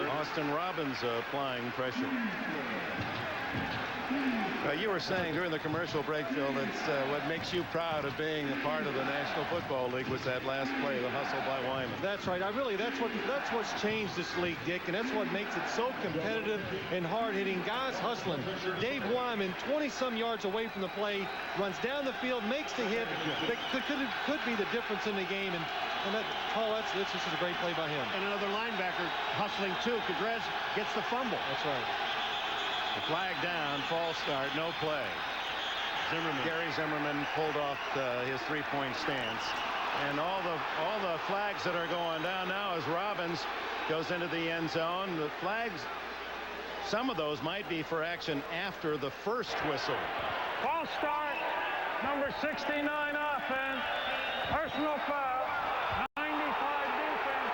Austin Robbins applying pressure. You were saying during the commercial break, Phil, that's what makes you proud of being a part of the National Football League was that last play, the hustle by Wyman. That's right. That's what's changed this league, Dick, and that's what makes it so competitive and hard-hitting. Guys hustling. Dave Wyman, 20-some yards away from the play, runs down the field, makes the hit. That could be the difference in the game. And that, Paul, this is a great play by him. And another linebacker hustling too. Cadrez gets the fumble. That's right. The flag down, false start, no play. Gary Zimmerman pulled off his three-point stance. And all the flags that are going down now as Robbins goes into the end zone. The flags, some of those might be for action after the first whistle. False start, number 69 offense, personal foul, 95 defense.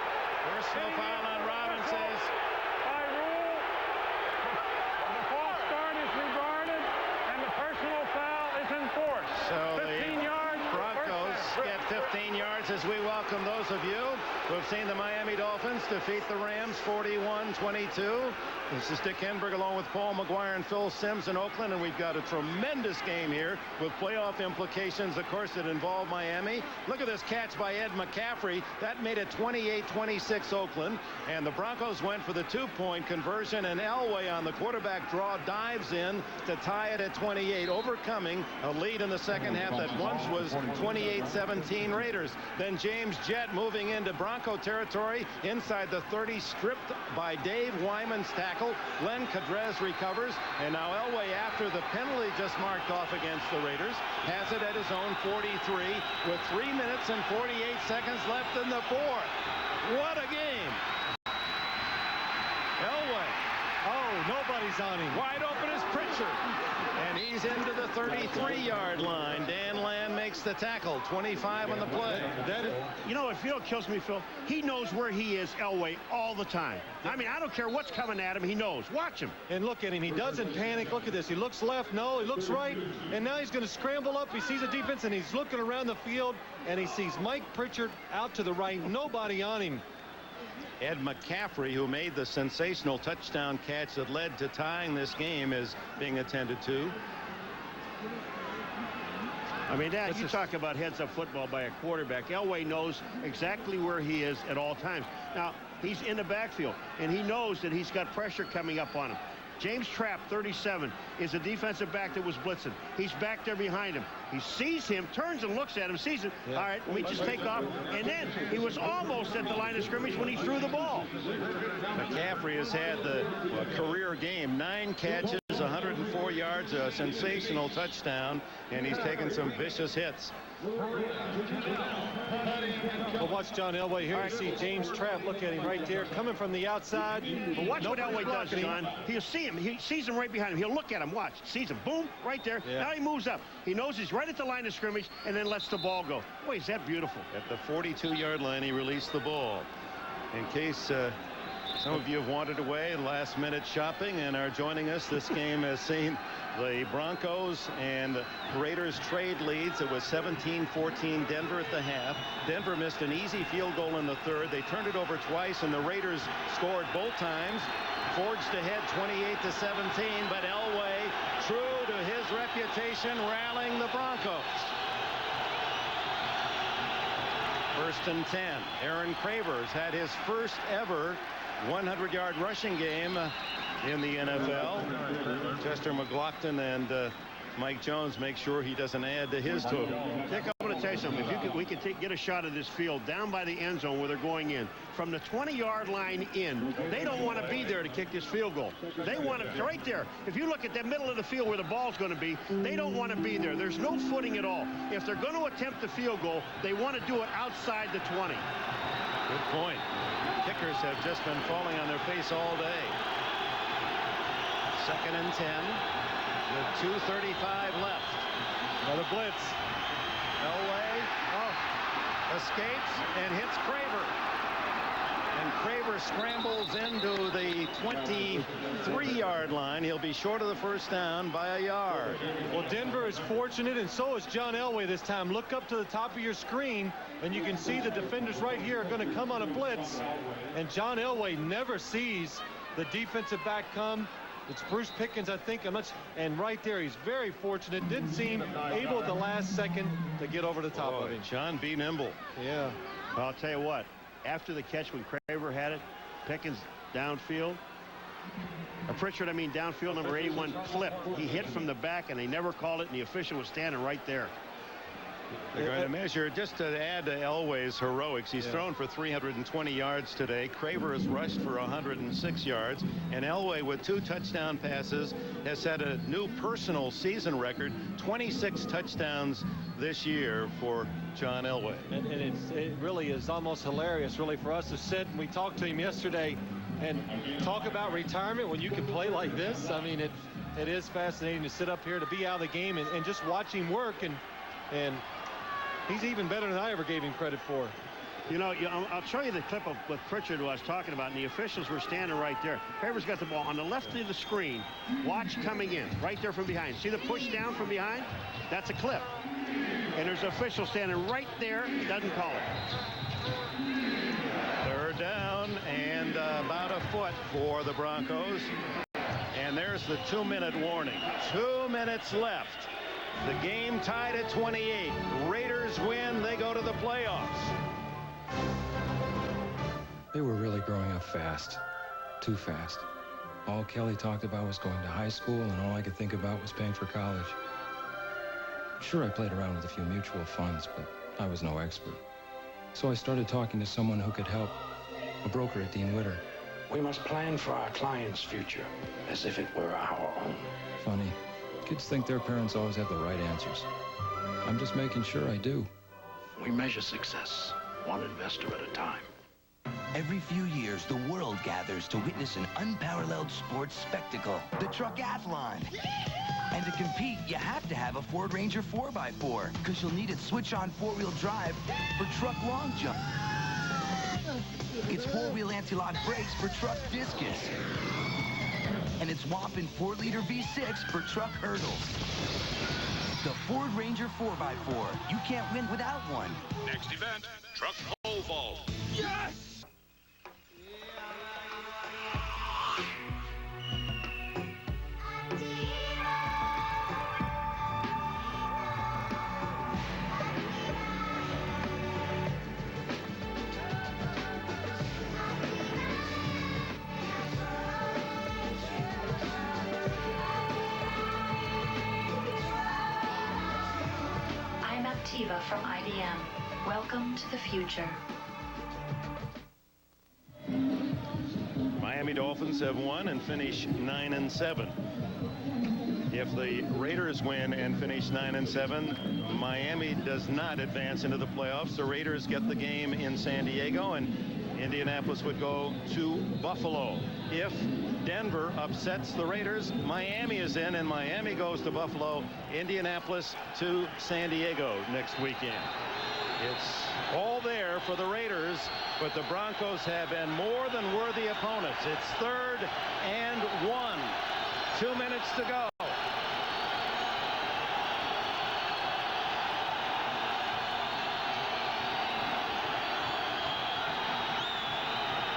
Personal foul on Robinson. By rule, the false start is regarded and the personal foul is enforced. So 15 yards. Broncos get 15 yards as we welcome those of you who have seen the Miami Dolphins defeat the Rams 41-22. This is Dick Enberg along with Paul McGuire and Phil Simms in Oakland, and we've got a tremendous game here with playoff implications. Of course, it involved Miami. Look at this catch by Ed McCaffrey. That made it 28-26 Oakland, and the Broncos went for the two-point conversion, and Elway on the quarterback draw dives in to tie it at 28, overcoming a lead in the second half that once was 28-17 Raiders. Then James Jett moving into Bronco territory inside the 30, stripped by Dave Wyman's tackle. Len Cadrez recovers, and now Elway, after the penalty just marked off against the Raiders, has it at his own 43 with 3 minutes and 48 seconds left in the fourth. What a game! Elway. Oh, nobody's on him. Wide open is Pritchard. And he's into the 33-yard line. Dan Land makes the tackle. 25 on the play. You know, if you know what kills me, Phil? He knows where he is, Elway, all the time. I mean, I don't care what's coming at him. He knows. Watch him. And look at him. He doesn't panic. Look at this. He looks left. No, he looks right. And now he's going to scramble up. He sees the defense, and he's looking around the field, and he sees Mike Pritchard out to the right. Nobody on him. Ed McCaffrey, who made the sensational touchdown catch that led to tying this game, is being attended to. I mean, Dad, you talk about heads-up football by a quarterback. Elway knows exactly where he is at all times. Now, he's in the backfield, and he knows that he's got pressure coming up on him. James Trapp, 37, is a defensive back that was blitzing. He's back there behind him. He sees him, turns and looks at him, sees him. Yeah. All right, let me just take off. And then he was almost at the line of scrimmage when he threw the ball. McCaffrey has had the career game, 9 catches, 104 yards, a sensational touchdown, and he's taken some vicious hits. Well, watch John Elway here. You see James Trapp. Look at him right there, coming from the outside. But watch what Elway does, John. He'll see him. He sees him right behind him. He'll look at him. Watch. Sees him. Boom. Right there. Yeah. Now he moves up. He knows he's right at the line of scrimmage and then lets the ball go. Boy, is that beautiful. At the 42-yard line, he released the ball. In case some of you have wandered away last-minute shopping and are joining us, this game has seen the Broncos and Raiders trade leads. It was 17-14 Denver at the half. Denver missed an easy field goal in the third. They turned it over twice, and the Raiders scored both times. Forged ahead 28-17, but Elway, true to his reputation, rallying the Broncos. 1st and 10. Aaron Cravers had his first ever 100-yard rushing game in the NFL. Chester McLaughlin and Mike Jones make sure he doesn't add to his total. Dick, I'm going to tell you something. If we could get a shot of this field down by the end zone where they're going in, from the 20-yard line in, they don't want to be there to kick this field goal. They want to right there. If you look at the middle of the field where the ball's going to be, they don't want to be there. There's no footing at all. If they're going to attempt the field goal, they want to do it outside the 20. Good point. Kickers have just been falling on their face all day. 2nd and 10 with 2:35 left. Another blitz. Elway escapes and hits Craver. And Craver scrambles into the 23-yard line. He'll be short of the first down by a yard. Well, Denver is fortunate, and so is John Elway this time. Look up to the top of your screen, and you can see the defenders right here are going to come on a blitz. And John Elway never sees the defensive back come. It's Bruce Pickens, I think, and right there, he's very fortunate. Didn't seem able at the last second to get over the top of him. John B. Nimble. Yeah. Well, I'll tell you what. After the catch when Craver had it, Pickens downfield. Pritchard, I mean downfield, number 81, clip. He hit from the back, and they never called it, and the official was standing right there. They're going to measure, just to add to Elway's heroics, he's thrown for 320 yards today. Craver has rushed for 106 yards. And Elway, with 2 touchdown passes, has set a new personal season record, 26 touchdowns this year for John Elway. And it really is almost hilarious, really, for us to sit, and we talked to him yesterday, and talk about retirement when you can play like this. I mean, it is fascinating to sit up here, to be out of the game, and just watch him work, and he's even better than I ever gave him credit for. You know, I'll show you the clip of what Pritchard was talking about, and the officials were standing right there. Craver's got the ball on the left of the screen. Watch coming in, right there from behind. See the push down from behind? That's a clip. And there's an official standing right there. Doesn't call it. 3rd down and about a foot for the Broncos. And there's the 2-minute warning. 2 minutes left. The game tied at 28. Raiders win. They go to the playoffs. They were really growing up fast. Too fast. All Kelly talked about was going to high school, and all I could think about was paying for college. Sure, I played around with a few mutual funds, but I was no expert. So I started talking to someone who could help, a broker at Dean Witter. We must plan for our client's future as if it were our own. Funny. Kids think their parents always have the right answers. I'm just making sure I do. We measure success, one investor at a time. Every few years, the world gathers to witness an unparalleled sports spectacle, the Truckathlon. And to compete, you have to have a Ford Ranger 4x4, because you'll need its switch-on four-wheel drive for truck long jump. Its four-wheel anti-lock brakes for truck discus. And its whopping 4-liter V6 for truck hurdles. The Ford Ranger 4x4. You can't win without one. Next event, truck pole vault. Yes! Viva from IBM. Welcome to the future. Miami Dolphins have won and finished 9-7. If the Raiders win and finish 9-7, Miami does not advance into the playoffs. The Raiders get the game in San Diego, and Indianapolis would go to Buffalo. If Denver upsets the Raiders, Miami is in, and Miami goes to Buffalo. Indianapolis to San Diego next weekend. It's all there for the Raiders, but the Broncos have been more than worthy opponents. It's 3rd and 1. 2 minutes to go.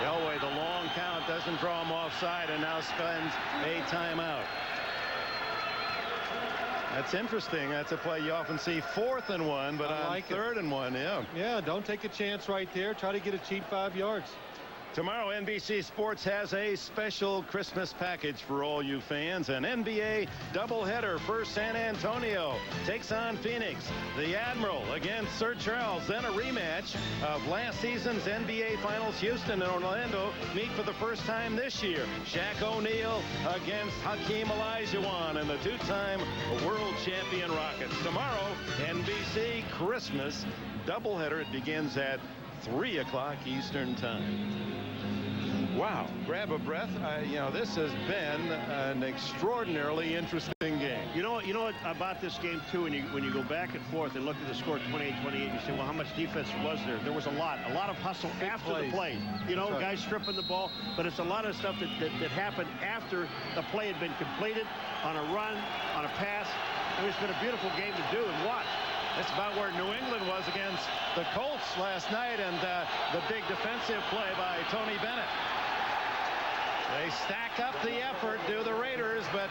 Elway, the long count, doesn't draw him offside, and now spends a timeout. That's interesting. That's a play you often see 4th and 1, but on 3rd and 1, yeah. Yeah, don't take a chance right there. Try to get a cheap 5 yards. Tomorrow, NBC Sports has a special Christmas package for all you fans. An NBA doubleheader. First, San Antonio takes on Phoenix. The Admiral against Sir Charles. Then a rematch of last season's NBA Finals. Houston and Orlando meet for the first time this year. Shaq O'Neal against Hakeem Olajuwon and the two-time world champion Rockets. Tomorrow, NBC Christmas doubleheader. It begins at 3 o'clock Eastern Time. Wow, grab a breath. You know, this has been an extraordinarily interesting game. You know what about this game too, when you go back and forth and look at the score 28-28, you say, well, how much defense was there? There was a lot of hustle after the play. You know, guys stripping the ball, but it's a lot of stuff that happened after the play had been completed, on a run, on a pass. I mean, it's been a beautiful game to do and watch. That's about where New England was against the Colts last night, and the big defensive play by Tony Bennett. They stack up the effort, do the Raiders, but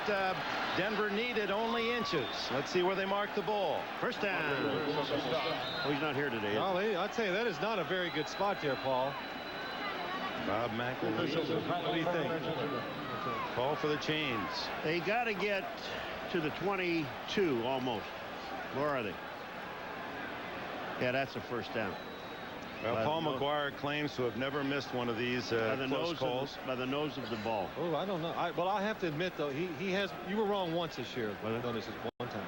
Denver needed only inches. Let's see where they mark the ball. First down. Oh, he's not here today. Oh, I'd say that is not a very good spot there, Paul. Bob Macklin. What do you think? Call for the chains. They got to get to the 22 almost. Where are they? Yeah, that's a first down. Well, Paul McGuire claims to have never missed one of these close calls. By the nose of the ball. Oh, I don't know. Well, I have to admit, though, he has. You were wrong once this year. But I've done this one time.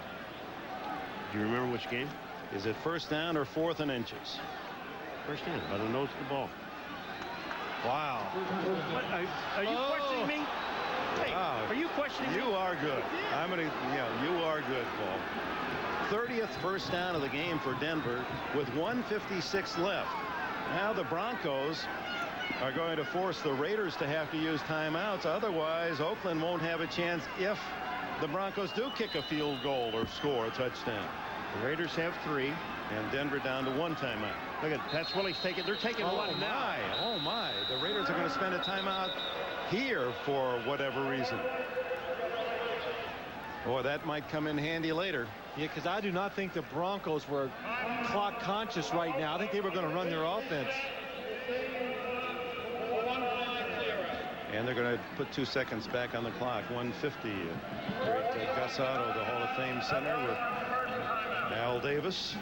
Do you remember which game? Is it first down or 4th and inches? First down, by the nose of the ball. Wow. What, are you questioning me? Hey, are you questioning me? You are good. I'm going to, you are good, Paul. 30th first down of the game for Denver with 1:56 left. Now the Broncos are going to force the Raiders to have to use timeouts. Otherwise, Oakland won't have a chance if the Broncos do kick a field goal or score a touchdown. The Raiders have 3. And Denver down to 1 timeout. Look at Pat Willie's taking. They're taking one now. Oh my! The Raiders are going to spend a timeout here for whatever reason. Boy, that might come in handy later. Yeah, because I do not think the Broncos were clock conscious right now. I think they were going to run their offense. And they're going to put 2 seconds back on the clock. 150. Great Gus Otto, the Hall of Fame center with Al Davis.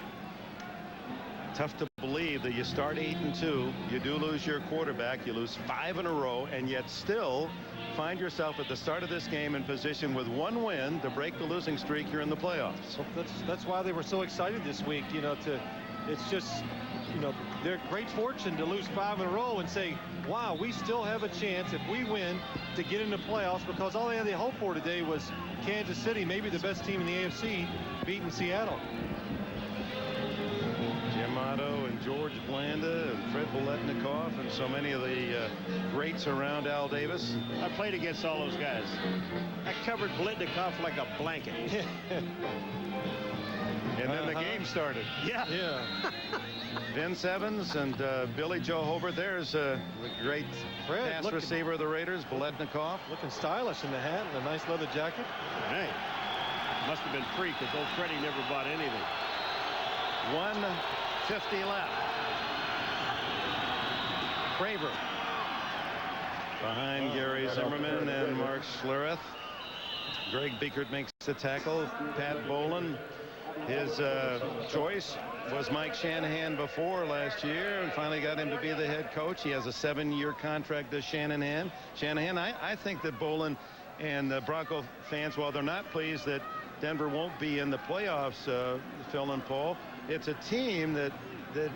Tough to believe that you start 8-2. You do lose your quarterback. You lose 5 in a row, and yet still find yourself at the start of this game in position with 1 win to break the losing streak here in the playoffs. Well, that's why they were so excited this week. You know, it's just, their great fortune to lose 5 in a row and say, wow, we still have a chance if we win to get into playoffs, because all they had to hope for today was Kansas City, maybe the best team in the AFC, beating Seattle. Jim Otto and George Blanda and Fred Biletnikoff and so many of the greats around Al Davis. I played against all those guys. I covered Biletnikoff like a blanket. And then the game started. Yeah. Vince Evans and Billy Joe Hobart. There's the great pass receiver of the Raiders, Biletnikoff. Looking stylish in the hat and a nice leather jacket. Hey, must have been free because old Freddie never bought anything. 1:50 left. Craver behind Gary Zimmerman and Mark Schlereth. Greg Biekert makes the tackle. Pat Boland His choice was Mike Shanahan before last year, and finally got him to be the head coach. He has a 7-year contract to Shanahan. I think that Bolin and the Bronco fans, while they're not pleased that Denver won't be in the playoffs, Phil and Paul, it's a team that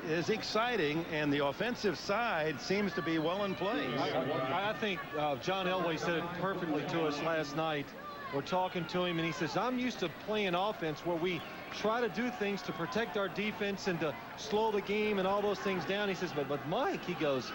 is exciting, and the offensive side seems to be well in place. I think John Elway said it perfectly to us last night. We're talking to him, and he says, I'm used to playing offense where we try to do things to protect our defense and to slow the game and all those things down. He says, but Mike, he goes,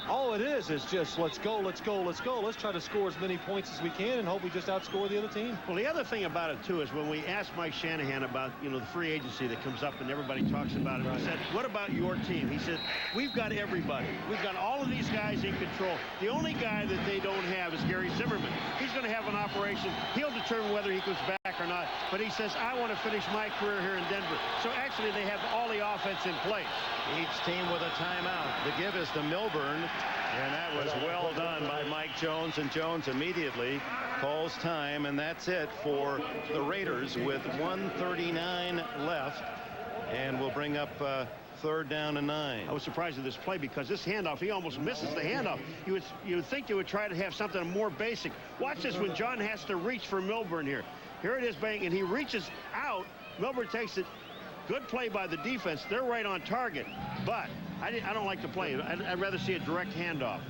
all it is just let's go, let's go, let's go. Let's try to score as many points as we can and hope we just outscore the other team. Well, the other thing about it, too, is when we asked Mike Shanahan about, the free agency that comes up and everybody talks about it, he said, what about your team? He said, we've got everybody. We've got all of these guys in control. The only guy that they don't have is Gary Zimmerman. He's going to have an operation. He'll determine whether he comes back or not. But he says, I want to finish my career here in Denver. So actually, they have all the offense in place. Each team with a timeout. The give is to Milburn, and that was well done by Mike Jones, and Jones immediately calls time, and that's it for the Raiders with 1:39 left, and we'll bring up 3rd down and 9. I was surprised at this play because this handoff, he almost misses the handoff. You would think they would try to have something more basic. Watch this when John has to reach for Milburn here. Here it is, bang, and he reaches out. Milburn takes it. Good play by the defense. They're right on target, but I don't like the play. I'd rather see a direct handoff.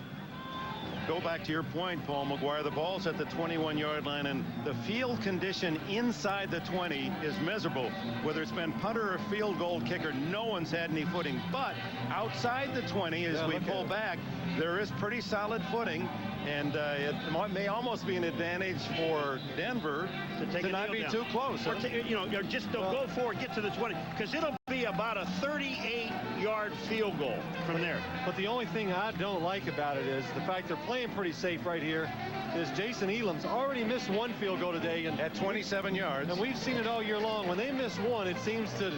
Go back to your point, Paul McGuire. The ball's at the 21-yard line, and the field condition inside the 20 is miserable. Whether it's been punter or field goal kicker, no one's had any footing. But outside the 20, as we pull back, there is pretty solid footing. And it may almost be an advantage for Denver to not be too close. Or just go forward, get to the 20, because it'll be about a 38-yard field goal from there. But the only thing I don't like about it is the fact they're playing pretty safe right here. Is Jason Elam's already missed one field goal today, and at 27 yards. And we've seen it all year long. When they miss one, it seems to,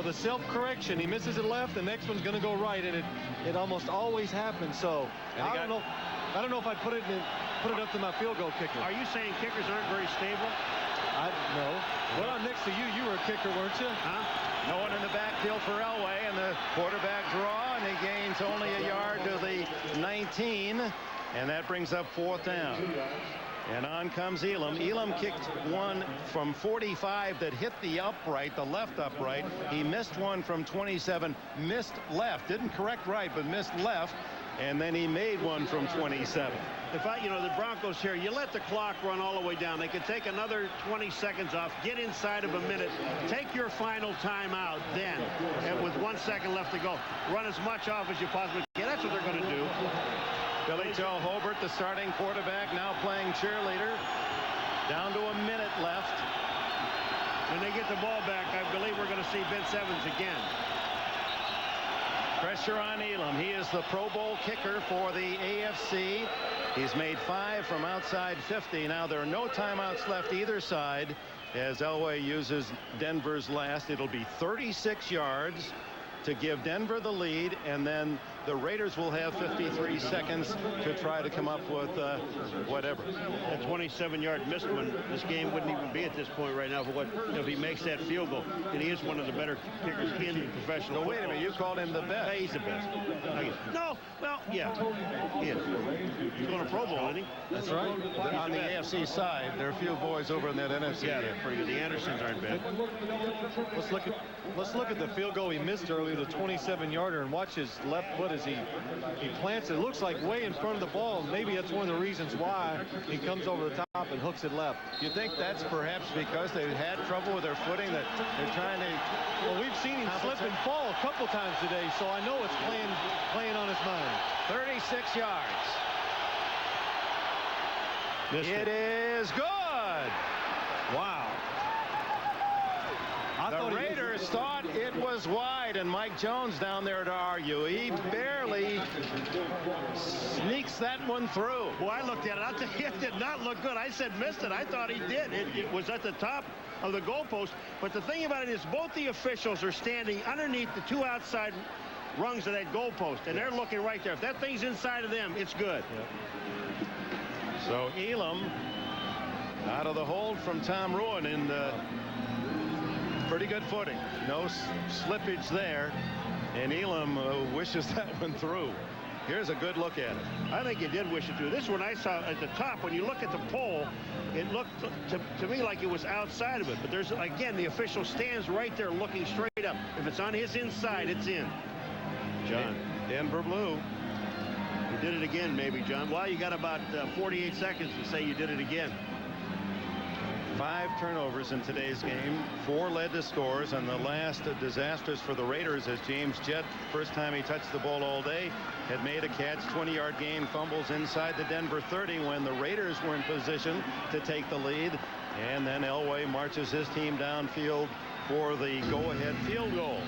the self-correction. He misses it left, the next one's going to go right, and it almost always happens. So I don't know if I'd put it up to my field goal kicker. Are you saying kickers aren't very stable? No. Well, I'm next to you. You were a kicker, weren't you? Huh? No one in the backfield for Elway, and the quarterback draw, and he gains only a yard to the 19, and that brings up 4th down. And on comes Elam. Elam kicked one from 45 that hit the upright, the left upright. He missed one from 27, missed left, didn't correct right, but missed left. And then he made one from 27. The Broncos here, you let the clock run all the way down. They could take another 20 seconds off, get inside of a minute, take your final timeout then, and with 1 second left to go, run as much off as you possibly can. That's what they're going to do. Billy Joe Hobart, the starting quarterback, now playing cheerleader. Down to a minute left. When they get the ball back, I believe we're going to see Vince Evans again. Pressure on Elam. He is the Pro Bowl kicker for the AFC. He's made 5 from outside 50. Now there are no timeouts left either side as Elway uses Denver's last. It'll be 36 yards to give Denver the lead, and then the Raiders will have 53 seconds to try to come up with whatever. That 27-yard missed one. This game wouldn't even be at this point right now if he makes that field goal. And he is one of the better kickers in professional football. Wait a minute, you called him the best. He's the best. No, well, yeah, he is. He's going to Pro Bowl, isn't he? That's right. On the AFC side, there are a few boys over in that NFC. Yeah, they're pretty good. The Andersons aren't bad. Let's look at the field goal he missed earlier, the 27-yarder, and watch his left foot as he plants it. It looks like way in front of the ball. Maybe that's one of the reasons why he comes over the top and hooks it left. You think that's perhaps because they've had trouble with their footing, that they're trying to... Well, we've seen him slip and fall a couple times today, so I know it's playing on his mind. 36 yards. It is good. Wow. The Raiders thought it was wide, and Mike Jones down there to argue. He barely sneaks that one through. Boy, I looked at it. I'll tell you, it did not look good. I said missed it. I thought he did. It was at the top of the goalpost. But the thing about it is both the officials are standing underneath the 2 outside rungs of that goalpost, and they're looking right there. If that thing's inside of them, it's good. Yep. So Elam out of the hold from Tom Ruin in the Pretty good footing. No slippage there. And Elam wishes that one through. Here's a good look at it. I think he did wish it through. This one I saw at the top, when you look at the pole, it looked to me like it was outside of it. But there's, again, the official stands right there looking straight up. If it's on his inside, it's in. John. Denver blue. You did it again, maybe, John. Well, you got about 48 seconds to say you did it again. 5 turnovers in today's game. 4 led to scores, and the last disasters for the Raiders as James Jett, first time he touched the ball all day, had made a catch, 20-yard gain, fumbles inside the Denver 30 when the Raiders were in position to take the lead. And then Elway marches his team downfield for the go-ahead field goal.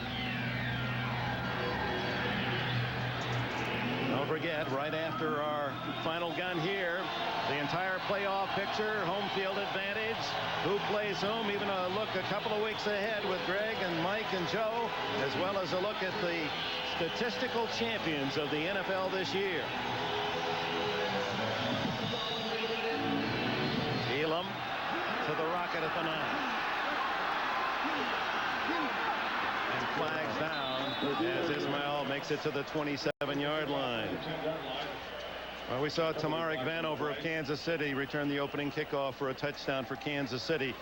Don't forget, right after our final gun here, the entire playoff picture, home field advantage, who plays whom, even a look a couple of weeks ahead with Greg and Mike and Joe, as well as a look at the statistical champions of the NFL this year. Elam to the rocket at the 9. And flags down as Ismail makes it to the 27-yard line. Well, we saw Tamarick Vanover of Kansas City return the opening kickoff for a touchdown for Kansas City.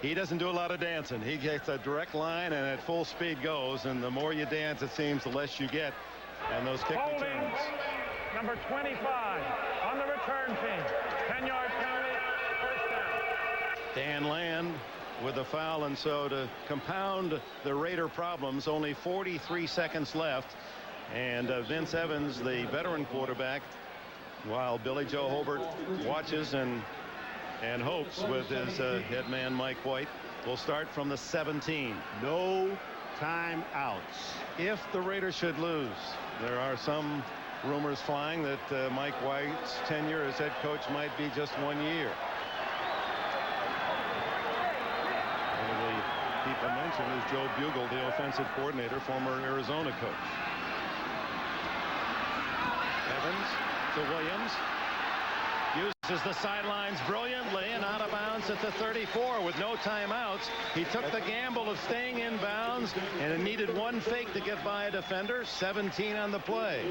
He doesn't do a lot of dancing. He gets a direct line and at full speed goes, and the more you dance, it seems, the less you get. And those kick returns. Number 25 on the return team. 10-yard penalty, first down. Dan Land with a foul, and so to compound the Raider problems, only 43 seconds left. And Vince Evans, the veteran quarterback, while Billy Joe Hobart watches and hopes with his head man Mike White, will start from the 17. No timeouts. If the Raiders should lose, there are some rumors flying that Mike White's tenure as head coach might be just 1 year. One of the people mentioned is Joe Bugle, the offensive coordinator, former Arizona coach. Evans to Williams, uses the sidelines brilliantly and out of bounds at the 34 with no timeouts. He took the gamble of staying in bounds, and it needed one fake to get by a defender. 17 on the play.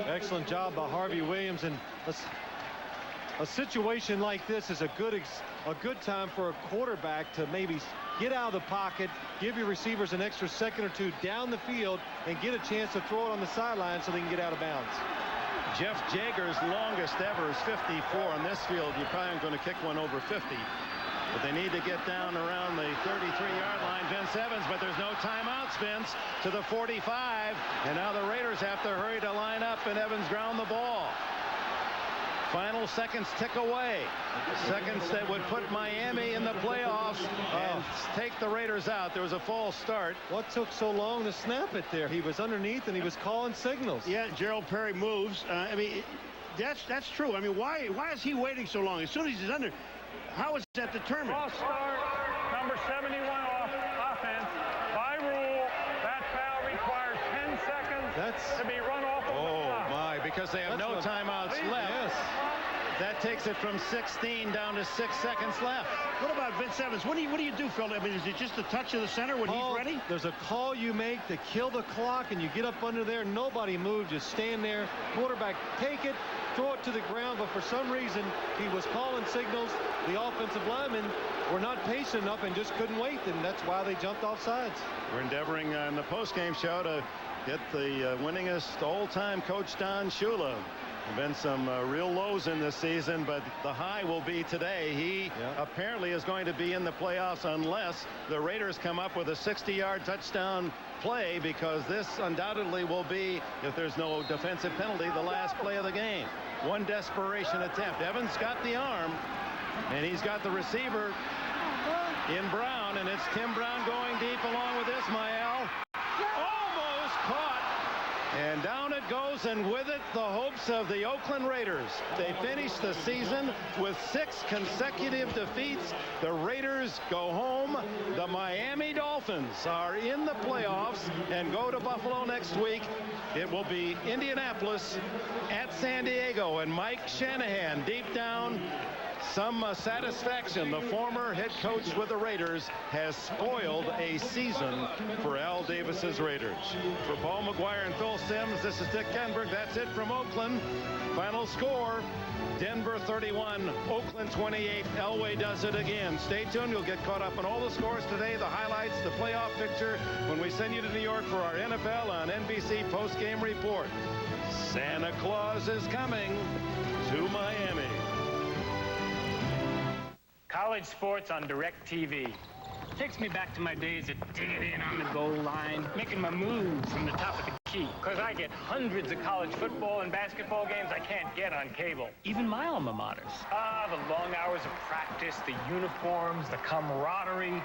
Excellent job by Harvey Williams, and a situation like this is a good time for a quarterback to maybe get out of the pocket, give your receivers an extra second or two down the field, and get a chance to throw it on the sideline so they can get out of bounds. Jeff Jager's longest ever is 54. On this field, you probably aren't going to kick one over 50. But they need to get down around the 33-yard line. Vince Evans, but there's no timeouts, Vince, to the 45. And now the Raiders have to hurry to line up, and Evans ground the ball. Final seconds tick away. Seconds that would put Miami in the playoffs and take the Raiders out. There was a false start. What took so long to snap it there? He was underneath and he was calling signals. Yeah, Gerald Perry moves. I mean, that's true. I mean, why is he waiting so long? As soon as he's under, how is that determined? False start, number 71 off offense. By rule, that foul requires 10 seconds to be run off of the clock. My, because they have no timeouts left. Yes. That takes it from 16 down to 6 seconds left. What about Vince Evans? What do you do, Phil? I mean, is it just a touch of the center when he's ready? There's a call you make to kill the clock, and you get up under there. Nobody moves. Just stand there. Quarterback, take it, throw it to the ground. But for some reason, he was calling signals. The offensive linemen were not patient enough and just couldn't wait, and that's why they jumped off sides. We're endeavoring on the postgame show to get the winningest all-time coach, Don Shula. There have been some real lows in this season, but the high will be today. He apparently is going to be in the playoffs unless the Raiders come up with a 60-yard touchdown play, because this undoubtedly will be, if there's no defensive penalty, the last play of the game. One desperation attempt. Evans got the arm, and he's got the receiver in Brown, and it's Tim Brown going deep along with Ismail. Almost caught. And down it goes, and with it, the hopes of the Oakland Raiders. They finish the season with 6 consecutive defeats. The Raiders go home. The Miami Dolphins are in the playoffs and go to Buffalo next week. It will be Indianapolis at San Diego, and Mike Shanahan deep down some satisfaction. The former head coach with the Raiders has spoiled a season for Al Davis's Raiders. For Paul McGuire and Phil Simms, this is Dick Enberg. That's it from Oakland. Final score, Denver 31, Oakland 28. Elway does it again. Stay tuned. You'll get caught up on all the scores today, the highlights, the playoff picture when we send you to New York for our NFL on NBC postgame report. Santa Claus is coming to Miami. College sports on DirecTV. Takes me back to my days at digging in on the goal line, making my moves from the top of the key. Because I get hundreds of college football and basketball games I can't get on cable. Even my alma maters. Ah, the long hours of practice, the uniforms, the camaraderie.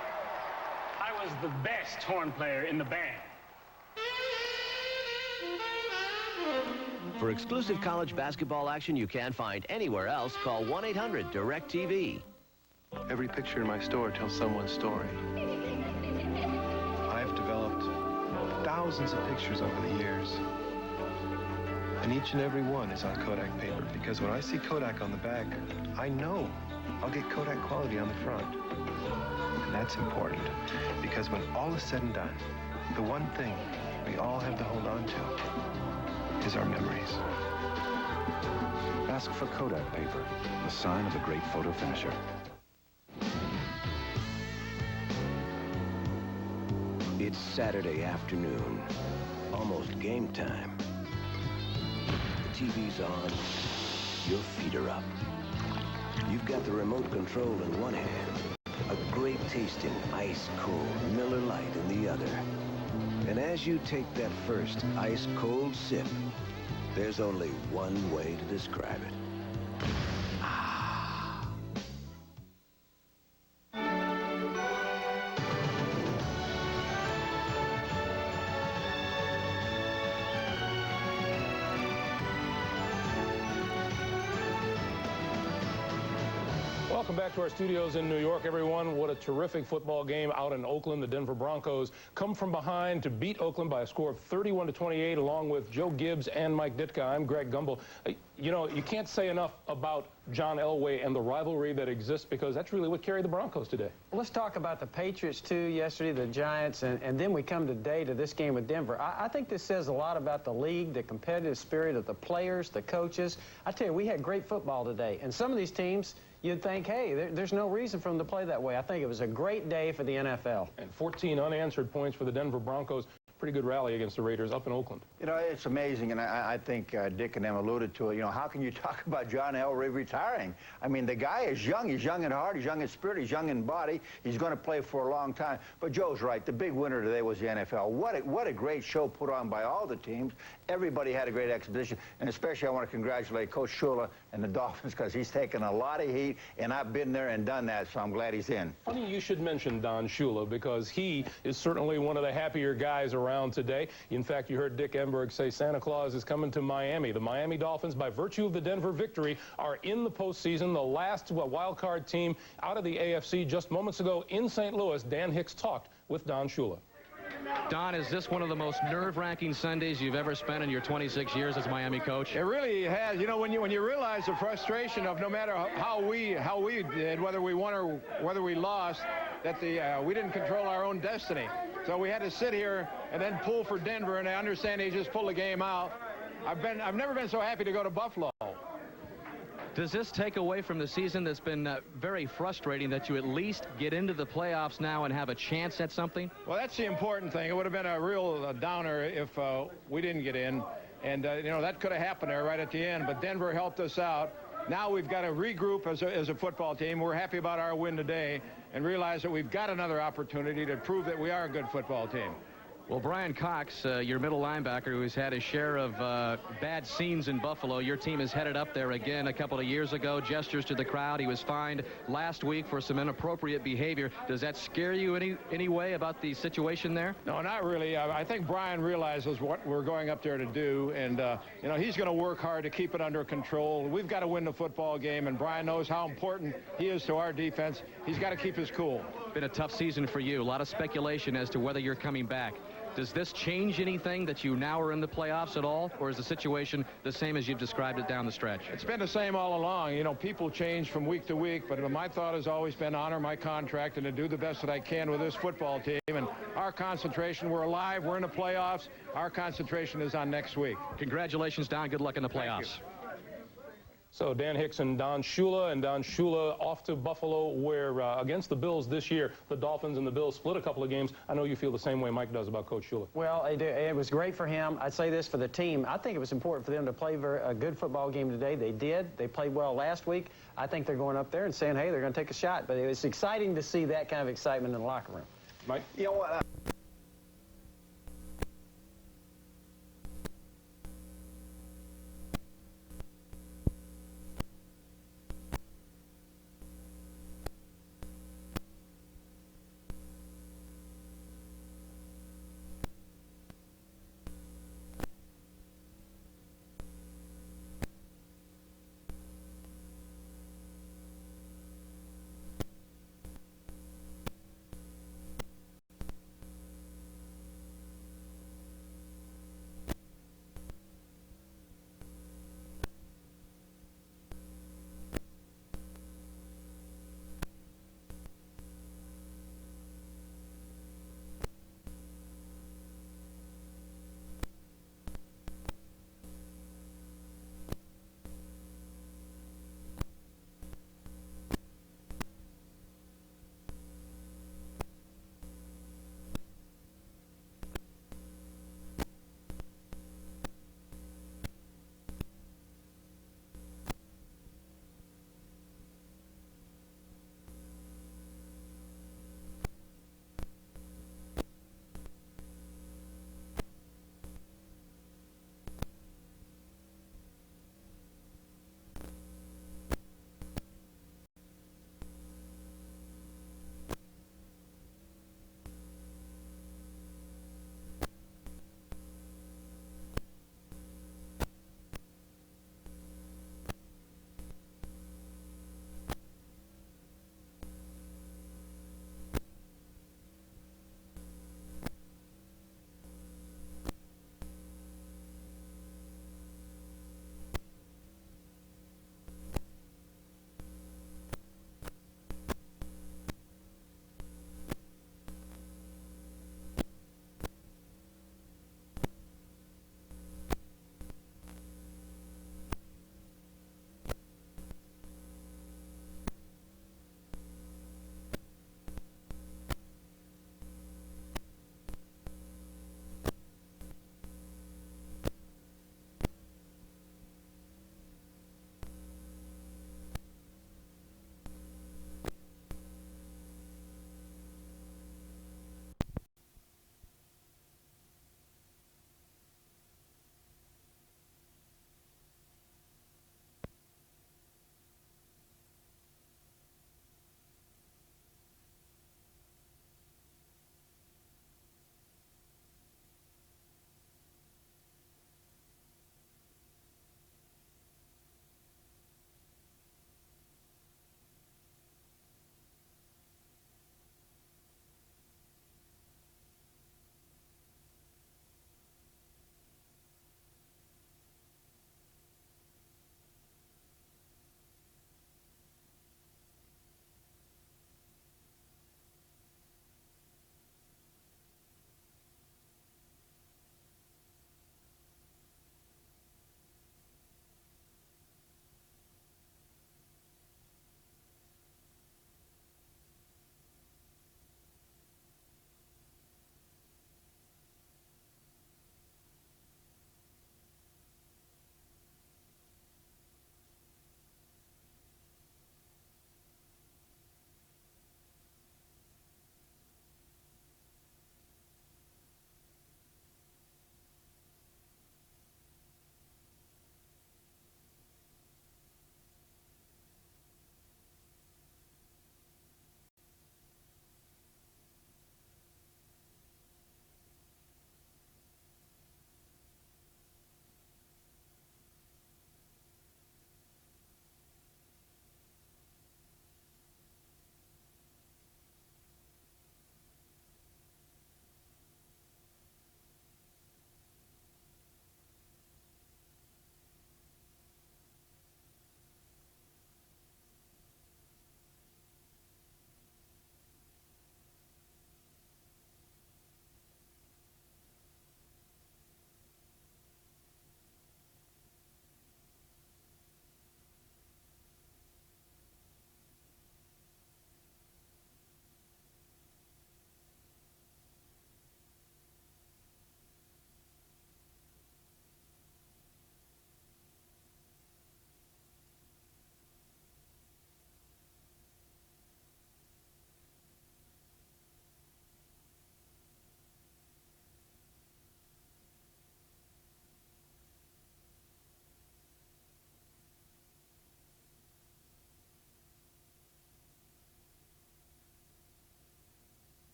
I was the best horn player in the band. For exclusive college basketball action you can't find anywhere else, call 1-800-DIRECTV. Every picture in my store tells someone's story. I've developed thousands of pictures over the years. And each and every one is on Kodak paper, because when I see Kodak on the back, I know I'll get Kodak quality on the front. And that's important, because when all is said and done, the one thing we all have to hold on to is our memories. Ask for Kodak paper, the sign of a great photo finisher. It's Saturday afternoon, almost game time. The TV's on, your feet are up. You've got the remote control in one hand, a great tasting ice-cold Miller Lite in the other. And as you take that first ice-cold sip, there's only one way to describe it. Welcome back to our studios in New York, everyone. What a terrific football game out in Oakland. The Denver Broncos come from behind to beat Oakland by a score of 31-28, along with Joe Gibbs and Mike Ditka. I'm Greg Gumbel. You know, you can't say enough about John Elway and the rivalry that exists, because that's really what carried the Broncos today. Well, let's talk about the Patriots, too, yesterday, the Giants, and then we come today to this game with Denver. I think this says a lot about the league, the competitive spirit of the players, the coaches. I tell you, we had great football today, and some of these teams, you'd think, hey, there's no reason for them to play that way. I think it was a great day for the NFL. And 14 unanswered points for the Denver Broncos. Pretty good rally against the Raiders up in Oakland. You know, it's amazing, and I think Dick and them alluded to it. You know, how can you talk about John Elway retiring? I mean, the guy is young. He's young in heart. He's young in spirit. He's young in body. He's going to play for a long time. But Joe's right. The big winner today was the NFL. What a great show put on by all the teams. Everybody had a great exhibition, and especially I want to congratulate Coach Shula and the Dolphins, because he's taken a lot of heat, and I've been there and done that, so I'm glad he's in. Funny you should mention Don Shula, because he is certainly one of the happier guys around today. In fact, you heard Dick Enberg say Santa Claus is coming to Miami. The Miami Dolphins, by virtue of the Denver victory, are in the postseason, the last wild card team out of the AFC. Just moments ago in St. Louis, Dan Hicks talked with Don Shula. Don, is this one of the most nerve-wracking Sundays you've ever spent in your 26 years as Miami coach? It really has. You know, when you realize the frustration of no matter how we did, whether we won or whether we lost, that we didn't control our own destiny. So we had to sit here and then pull for Denver, and I understand they just pulled the game out. I've never been so happy to go to Buffalo. Does this take away from the season that's been very frustrating, that you at least get into the playoffs now and have a chance at something? Well, that's the important thing. It would have been a real downer if we didn't get in. And, you know, that could have happened there right at the end. But Denver helped us out. Now we've got to regroup as a football team. We're happy about our win today and realize that we've got another opportunity to prove that we are a good football team. Well, Brian Cox, your middle linebacker, who's had his share of bad scenes in Buffalo, your team is headed up there again a couple of years ago. Gestures to the crowd. He was fined last week for some inappropriate behavior. Does that scare you any way about the situation there? No, not really. I think Brian realizes what we're going up there to do, and you know, he's going to work hard to keep it under control. We've got to win the football game, and Brian knows how important he is to our defense. He's got to keep his cool. Been a tough season for you. A lot of speculation as to whether you're coming back. Does this change anything that you now are in the playoffs at all, or is the situation the same as you've described it down the stretch? It's been the same all along. You know, people change from week to week, but my thought has always been honor my contract and to do the best that I can with this football team. And our concentration, we're alive, we're in the playoffs. Our concentration is on next week. Congratulations, Don. Good luck in the playoffs. So Dan Hicks and Don Shula, off to Buffalo, where against the Bills this year, the Dolphins and the Bills split a couple of games. I know you feel the same way Mike does about Coach Shula. Well, it was great for him. I'd say this for the team. I think it was important for them to play a good football game today. They did. They played well last week. I think they're going up there and saying, hey, they're going to take a shot. But it was exciting to see that kind of excitement in the locker room. Mike? You know what?